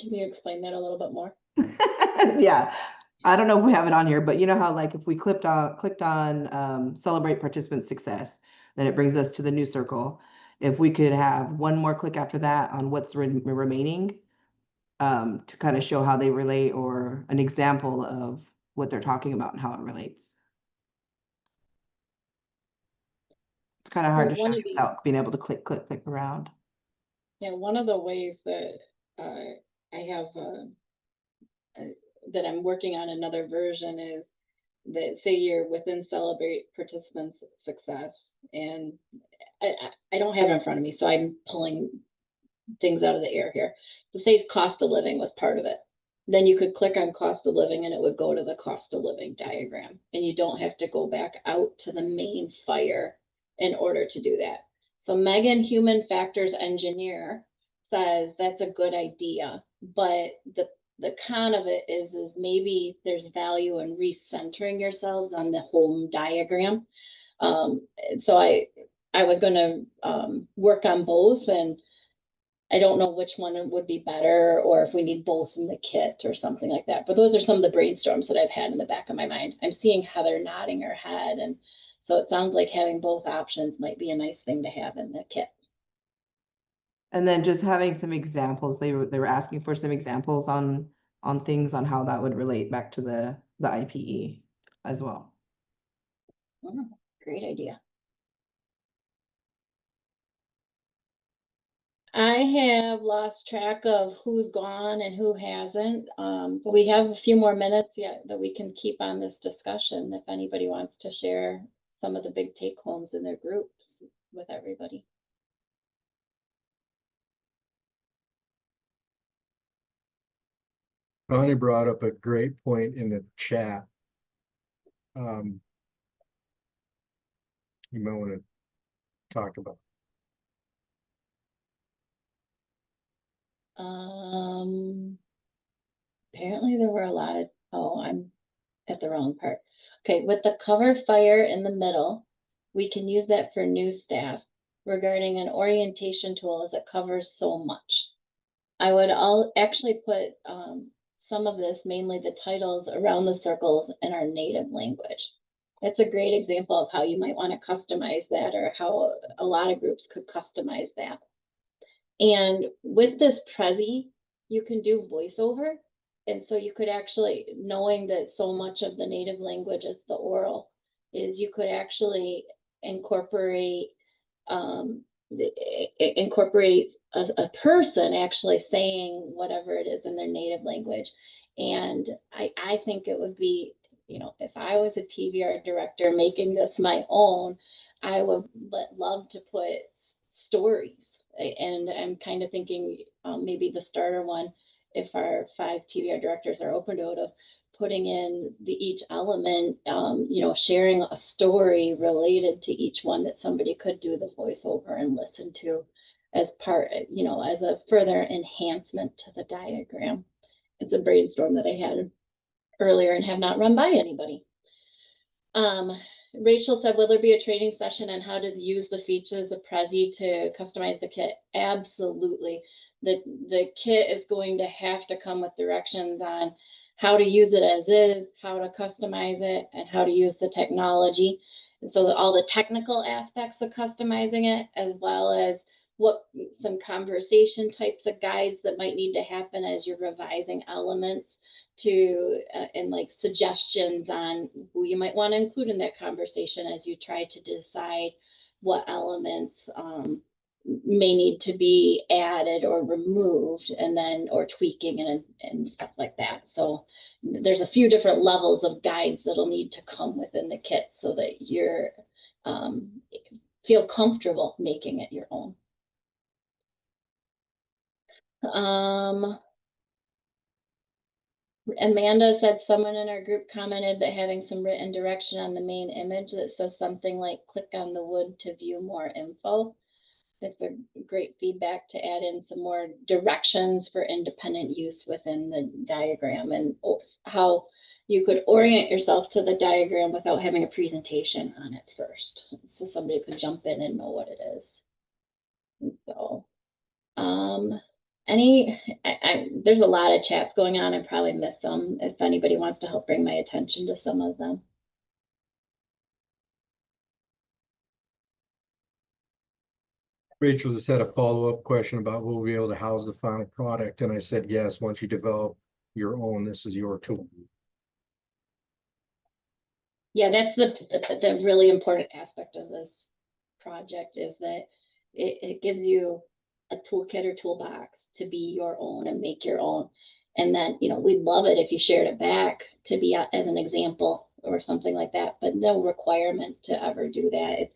Can you explain that a little bit more? Yeah, I don't know if we have it on here, but you know how like if we clicked on celebrate participant success, then it brings us to the new circle. If we could have one more click after that on what's remaining, to kind of show how they relate, or an example of what they're talking about and how it relates. It's kind of hard to show you without being able to click around. Yeah, one of the ways that I have that I'm working on another version is that, say you're within celebrate participants success, and I don't have it in front of me, so I'm pulling things out of the air here. To say cost of living was part of it. Then you could click on cost of living and it would go to the cost of living diagram, and you don't have to go back out to the main fire in order to do that. So Megan, human factors engineer, says that's a good idea, but the con of it is maybe there's value in recentering yourselves on the home diagram. So I was going to work on both, and I don't know which one would be better, or if we need both in the kit or something like that. But those are some of the brainstorms that I've had in the back of my mind. I'm seeing Heather nodding her head, and so it sounds like having both options might be a nice thing to have in the kit. And then just having some examples. They were asking for some examples on on things on how that would relate back to the IPE as well. Oh, great idea. I have lost track of who's gone and who hasn't, but we have a few more minutes yet that we can keep on this discussion if anybody wants to share some of the big take homes in their groups with everybody. Connie brought up a great point in the chat. You might want to talk about. Apparently there were a lot of, oh, I'm at the wrong part. Okay, with the cover fire in the middle, we can use that for new staff regarding an orientation tool as it covers so much. I would actually put some of this, mainly the titles around the circles, in our native language. It's a great example of how you might want to customize that, or how a lot of groups could customize that. And with this Prezi, you can do voiceover. And so you could actually, knowing that so much of the native language is the oral, is you could actually incorporate a person actually saying whatever it is in their native language. And I think it would be, you know, if I was a TVR director making this my own, I would love to put stories. And I'm kind of thinking maybe the starter one, if our 5 TVR directors are open to it, of putting in each element, you know, sharing a story related to each one that somebody could do the voiceover and listen to as part, you know, as a further enhancement to the diagram. It's a brainstorm that I had earlier and have not run by anybody. Rachel said, will there be a training session on how to use the features of Prezi to customize the kit? Absolutely. The kit is going to have to come with directions on how to use it as is, how to customize it, and how to use the technology. And so all the technical aspects of customizing it, as well as what some conversation types of guides that might need to happen as you're revising elements to and like suggestions on who you might want to include in that conversation as you try to decide what elements may need to be added or removed, and then or tweaking and stuff like that. So there's a few different levels of guides that'll need to come within the kit so that you're feel comfortable making it your own. Amanda said someone in our group commented that having some written direction on the main image that says something like click on the wood to view more info. It's a great feedback to add in some more directions for independent use within the diagram, and how you could orient yourself to the diagram without having a presentation on it first. So somebody could jump in and know what it is. And so, there's a lot of chats going on. I probably missed some. If anybody wants to help bring my attention to some of them. Rachel just had a follow-up question about will we be able to house the final product, and I said yes. Once you develop your own, this is your tool. Yeah, that's the really important aspect of this project, is that it gives you a toolkit or toolbox to be your own and make your own. And then, you know, we'd love it if you shared it back to be as an example or something like that, but no requirement to ever do that.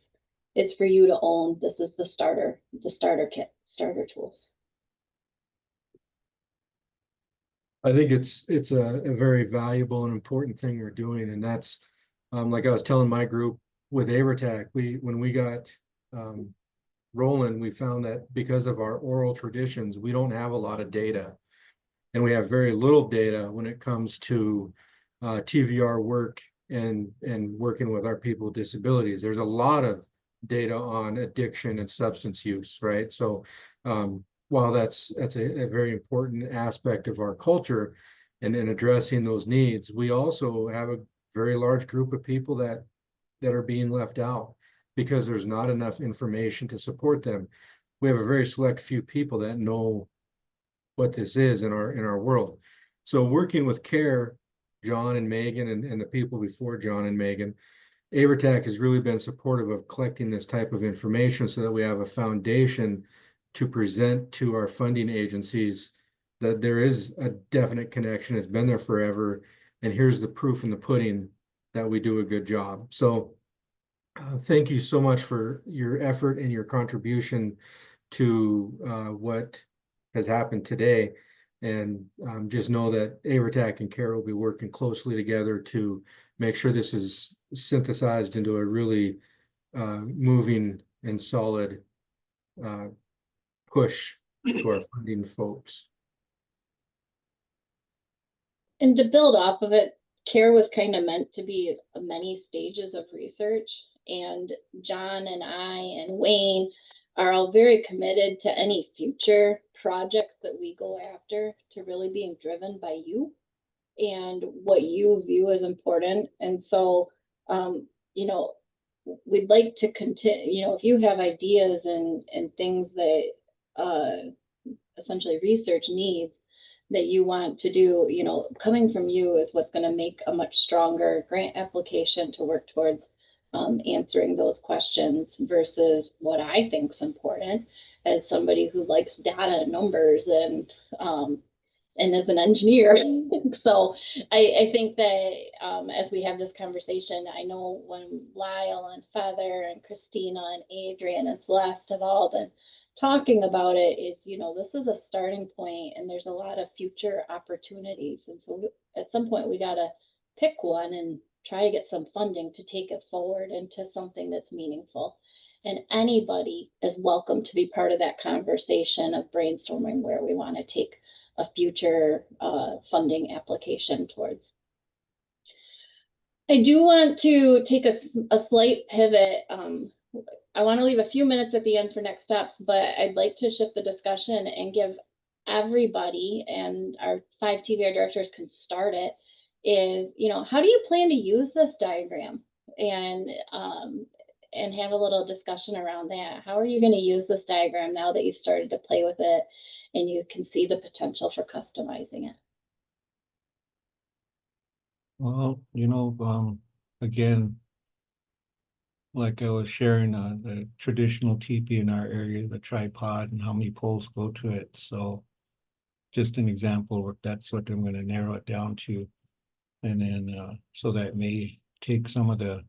It's for you to own. This is the starter kit, starter tools. I think it's a very valuable and important thing we're doing, and that's like I was telling my group with Avertac, when we got rolling, we found that because of our oral traditions, we don't have a lot of data, and we have very little data when it comes to TVR work and working with our people with disabilities. There's a lot of data on addiction and substance use, right? So while that's a very important aspect of our culture and in addressing those needs, we also have a very large group of people that are being left out because there's not enough information to support them. We have a very select few people that know what this is in our world. So working with CARE, John and Megan and the people before John and Megan, AVERTAC has really been supportive of collecting this type of information so that we have a foundation to present to our funding agencies that there is a definite connection. It's been there forever. And here's the proof in the pudding that we do a good job. So thank you so much for your effort and your contribution to what has happened today. And just know that AVERTAC and CARE will be working closely together to make sure this is synthesized into a really moving and solid push to our funding folks. And to build off of it, CARE was kind of meant to be many stages of research. And John and I and Wayne are all very committed to any future projects that we go after to really being driven by you and what you view as important. And so, you know, we'd like to continue, you know, if you have ideas and things that essentially research needs that you want to do, you know, coming from you is what's going to make a much stronger grant application to work towards answering those questions versus what I think is important as somebody who likes data and numbers and as an engineer. So I think that as we have this conversation, I know when Lyle and Feather and Christina and Adrian and Celeste have all been talking about it, is, you know, this is a starting point and there's a lot of future opportunities. And so at some point we got to pick one and try to get some funding to take it forward into something that's meaningful. And anybody is welcome to be part of that conversation of brainstorming where we want to take a future funding application towards. I do want to take a slight pivot. I want to leave a few minutes at the end for next steps, but I'd like to shift the discussion and give everybody, and our 5 TVR directors can start it, is, you know, how do you plan to use this diagram? And have a little discussion around that. How are you going to use this diagram now that you've started to play with it and you can see the potential for customizing it? Well, you know, again, like I was sharing the traditional teepee in our area, the tripod and how many poles go to it. So just an example, that's what I'm going to narrow it down to. And then so that may take some of the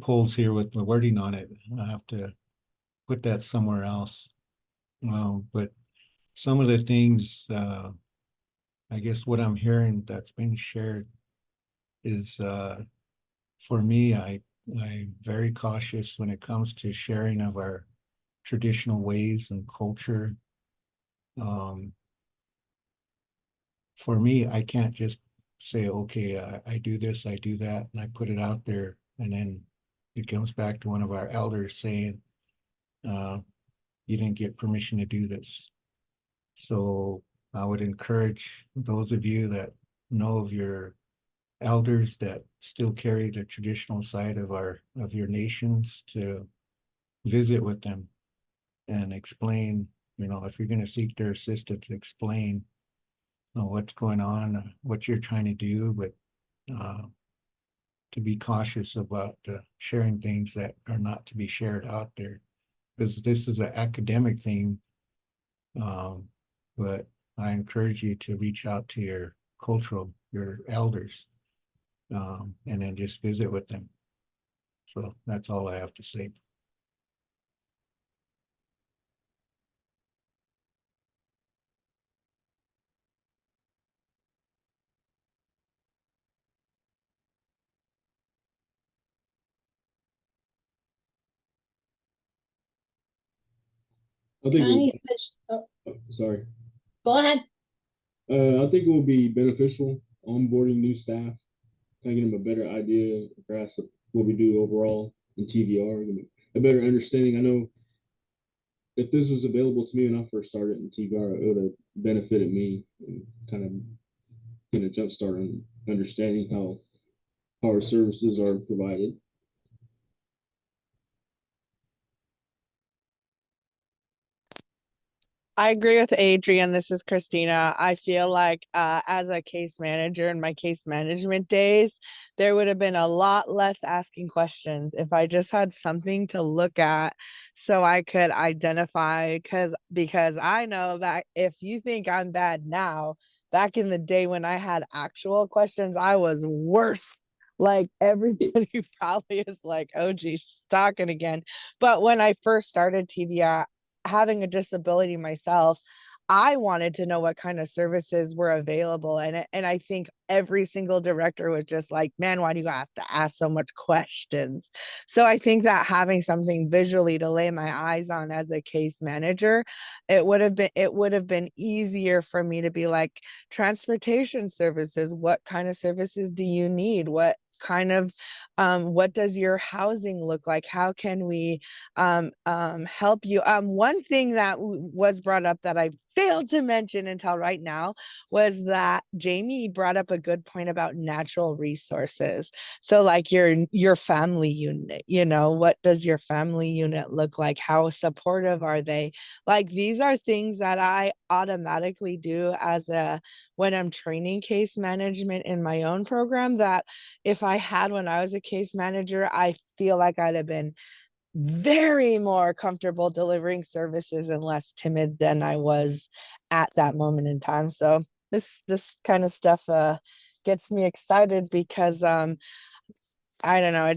poles here with the wording on it. I have to put that somewhere else. But some of the things, I guess what I'm hearing that's been shared is for me, I'm very cautious when it comes to sharing of our traditional ways and culture. For me, I can't just say, okay, I do this, I do that, and I put it out there, and then it comes back to one of our elders saying, you didn't get permission to do this. So I would encourage those of you that know of your elders that still carry the traditional side of your nations to visit with them and explain, you know, if you're going to seek their assistance, explain what's going on, what you're trying to do, but to be cautious about sharing things that are not to be shared out there, because this is an academic thing. But I encourage you to reach out to your elders, and then just visit with them. So that's all I have to say. I think Connie it said, oh, sorry. go ahead. I think it will be beneficial onboarding new staff, kind of give them a better idea, grasp of what we do overall in TVR, a better understanding. I know if this was available to me when I first started in TVR, it would have benefited me and kind of get a jump start on understanding how our services are provided. I agree with Adrian. This is Christina. I feel like as a case manager in my case management days, there would have been a lot less asking questions if I just had something to look at so I could identify because I know that if you think I'm bad now, back in the day when I had actual questions, I was worse. Like everybody probably is like, oh geez, she's talking again. But when I first started TVR, having a disability myself, I wanted to know what kind of services were available. And I think every single director was just like, man, why do you have to ask so much questions? So I think that having something visually to lay my eyes on as a case manager, it would have been easier for me to be like, transportation services, what kind of services do you need? What what does your housing look like? How can we help you? One thing that was brought up that I failed to mention until right now was that Jamie brought up a good point about natural resources. So like your family unit, what does your family unit look like? How supportive are they? Like these are things that I automatically do when I'm training case management in my own program, that if I had when I was a case manager, I feel like I'd have been very more comfortable delivering services and less timid than I was at that moment in time. So this kind of stuff gets me excited because I don't know,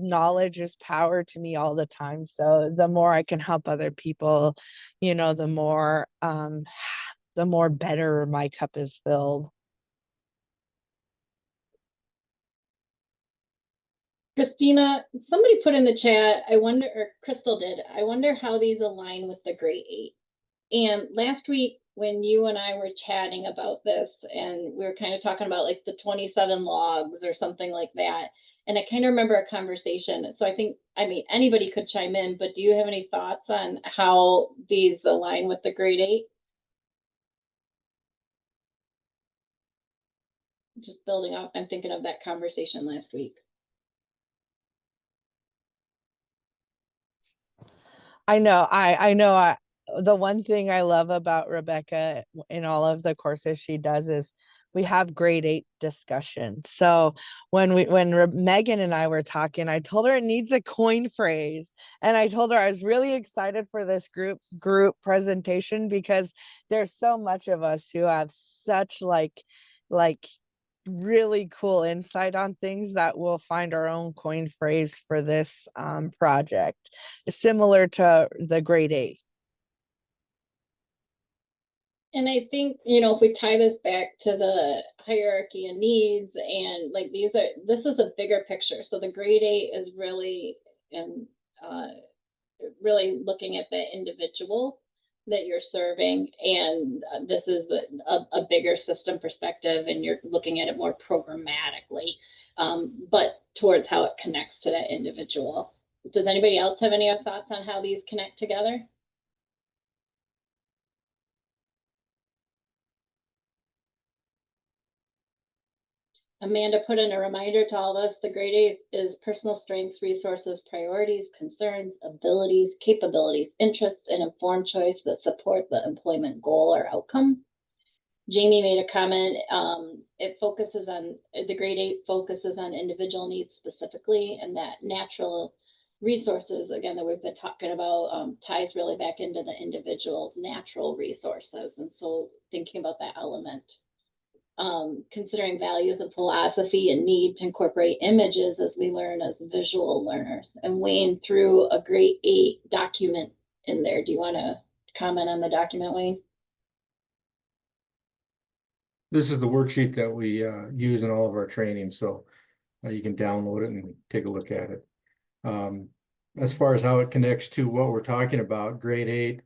knowledge is power to me all the time. So the more I can help other people, the more better my cup is filled. Christina, somebody put in the chat, I wonder, or Crystal did, I wonder how these align with the grade 8. And last week, when you and I were chatting about this, and we were kind of talking about like the 27 logs or something like that, and I kind of remember a conversation. So I mean, anybody could chime in, but do you have any thoughts on how these align with the grade 8? Just building up, I'm thinking of that conversation last week. I know. The one thing I love about Rebecca in all of the courses she does is we have grade 8 discussions. So when Megan and I were talking, I told her it needs a coin phrase, and I told her I was really excited for this group presentation because there's so much of us who have such like really cool insight on things that we'll find our own coin phrase for this project, similar to the grade 8. And I think, if we tie this back to the hierarchy of needs and like this is a bigger picture. So the grade 8 is really, really looking at the individual that you're serving. And this is a bigger system perspective, and you're looking at it more programmatically, but towards how it connects to that individual. Does anybody else have any other thoughts on how these connect together? Amanda put in a reminder to all of us, the grade 8 is personal strengths, resources, priorities, concerns, abilities, capabilities, interests, and informed choice that support the employment goal or outcome. Jamie made a comment, the grade 8 focuses on individual needs specifically, and that natural resources, again, that we've been talking about, ties really back into the individual's natural resources. And so thinking about that element. Considering values and philosophy and need to incorporate images as we learn as visual learners. And Wayne threw a grade 8 document in there. Do you want to comment on the document, Wayne? This is the worksheet that we use in all of our training, so you can download it and take a look at it. As far as how it connects to what we're talking about, grade 8,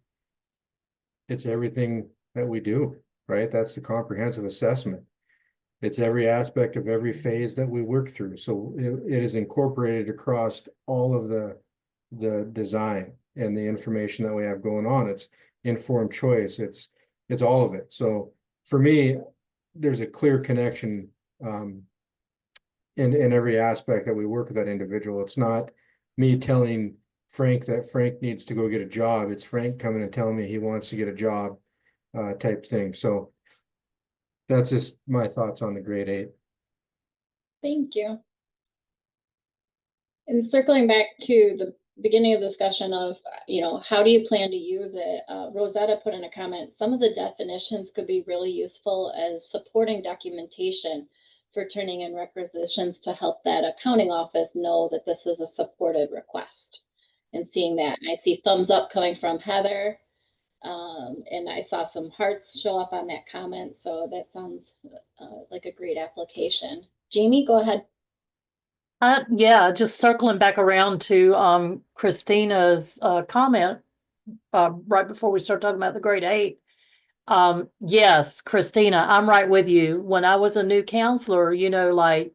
it's everything that we do, right? That's the comprehensive assessment. It's every aspect of every phase that we work through. So it is incorporated across all of the design and the information that we have going on. It's informed choice. It's all of it. So for me, there's a clear connection in every aspect that we work with that individual. It's not me telling Frank that Frank needs to go get a job. It's Frank coming and telling me he wants to get a job, type thing. So that's just my thoughts on the grade 8. Thank you. And circling back to the beginning of the discussion of, how do you plan to use it? Rosetta put in a comment, some of the definitions could be really useful as supporting documentation for turning in requisitions to help that accounting office know that this is a supported request. And seeing that, and I see thumbs up coming from Heather. And I saw some hearts show up on that comment. So that sounds like a great application. Jamie, go ahead. Yeah, just circling back around to Christina's comment right before we start talking about the grade 8. Yes, Christina, I'm right with you. When I was a new counselor, like,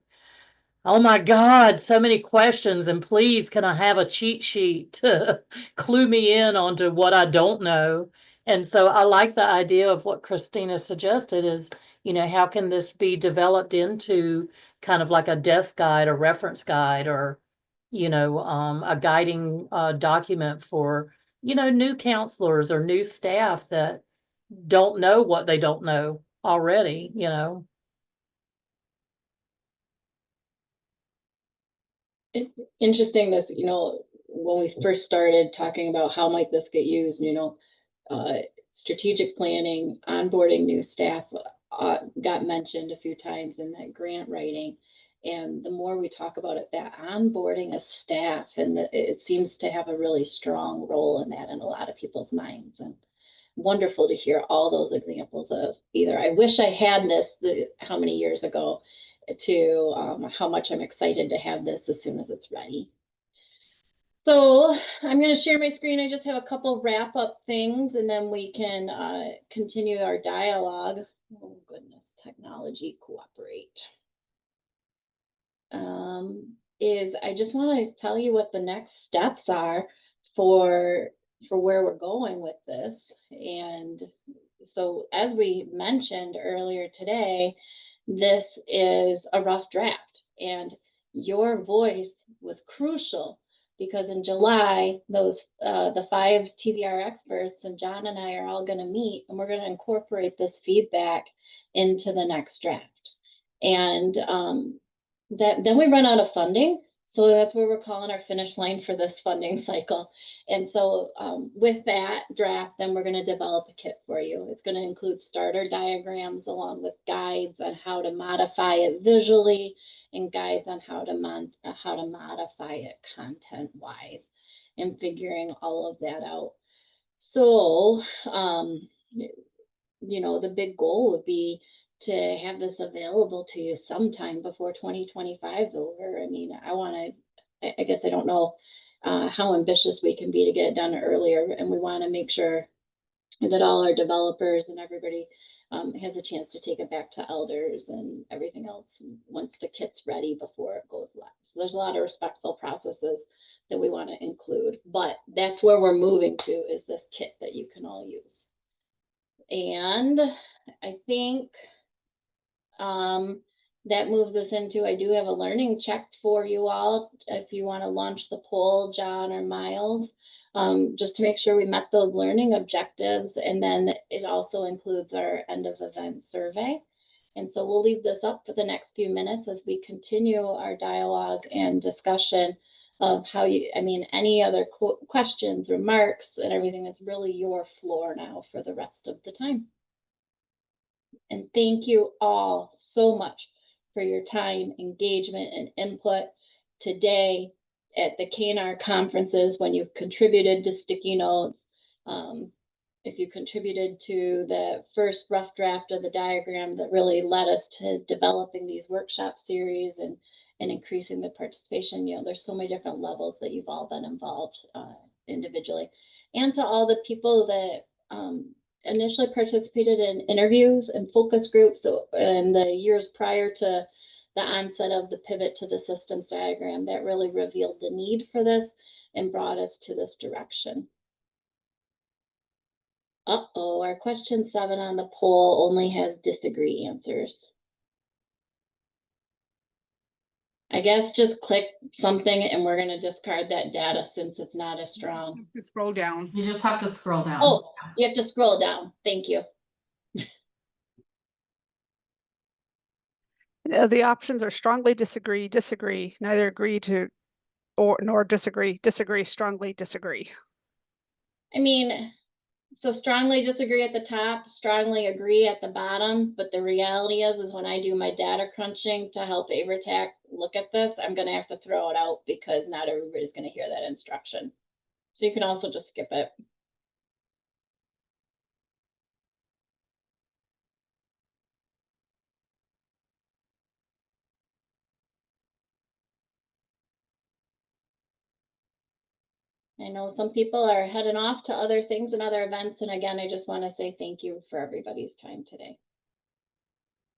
oh my God, so many questions, and please, can I have a cheat sheet to clue me in onto what I don't know? And so I like the idea of what Christina suggested is, how can this be developed into kind of like a desk guide, a reference guide, or, a guiding document for, new counselors or new staff that don't know what they don't know already, Interesting this, when we first started talking about how might this get used, strategic planning, onboarding new staff got mentioned a few times in that grant writing. And the more we talk about it, that onboarding a staff, and it seems to have a really strong role in that in a lot of people's minds. And wonderful to hear all those examples of either I wish I had this how many years ago, to how much I'm excited to have this as soon as it's ready. So I'm going to share my screen. I just have a couple wrap up things, and then we can continue our dialogue. Oh goodness, technology cooperate. I just want to tell you what the next steps are for where we're going with this. And so as we mentioned earlier today, this is a rough draft, and your voice was crucial because in July, the 5 TVR experts and John and I are all going to meet, and we're going to incorporate this feedback into the next draft. And then we run out of funding. So that's where we're calling our finish line for this funding cycle. And so with that draft, then we're going to develop a kit for you. It's going to include starter diagrams along with guides on how to modify it visually and guides on how to modify it content-wise and figuring all of that out. So, the big goal would be to have this available to you sometime before 2025 is over. I mean, I guess I don't know how ambitious we can be to get it done earlier, and we want to make sure that all our developers and everybody has a chance to take it back to elders and everything else once the kit's ready before it goes live. So there's a lot of respectful processes that we want to include, but that's where we're moving to, is this kit that you can all use. And I think that moves us into, I do have a learning check for you all. If you want to launch the poll, John or Miles, just to make sure we met those learning objectives. And then it also includes our end of event survey. And so we'll leave this up for the next few minutes as we continue our dialogue and discussion of how any other questions, remarks, and everything. That's really your floor now for the rest of the time. And thank you all so much for your time, engagement, and input today at the KNR conferences, when you've contributed to sticky notes, if you contributed to the first rough draft of the diagram that really led us to developing these workshop series and increasing the participation. There's so many different levels that you've all been involved individually. And to all the people that initially participated in interviews and focus groups in the years prior to the onset of the pivot to the systems diagram, that really revealed the need for this and brought us to this direction. Our question 7 on the poll only has disagree answers. I guess just click something and we're gonna discard that data since it's not as strong. Just scroll down. You just have to scroll down. Oh, you have to scroll down. Thank you. The options are strongly disagree, disagree, neither agree to, or nor disagree, disagree, strongly disagree. I mean, so strongly disagree at the top, strongly agree at the bottom, but the reality is when I do my data crunching to help AverTac look at this, I'm gonna have to throw it out because not everybody's gonna hear that instruction. So you can also just skip it. I know some people are heading off to other things and other events, and again, I just want to say thank you for everybody's time today.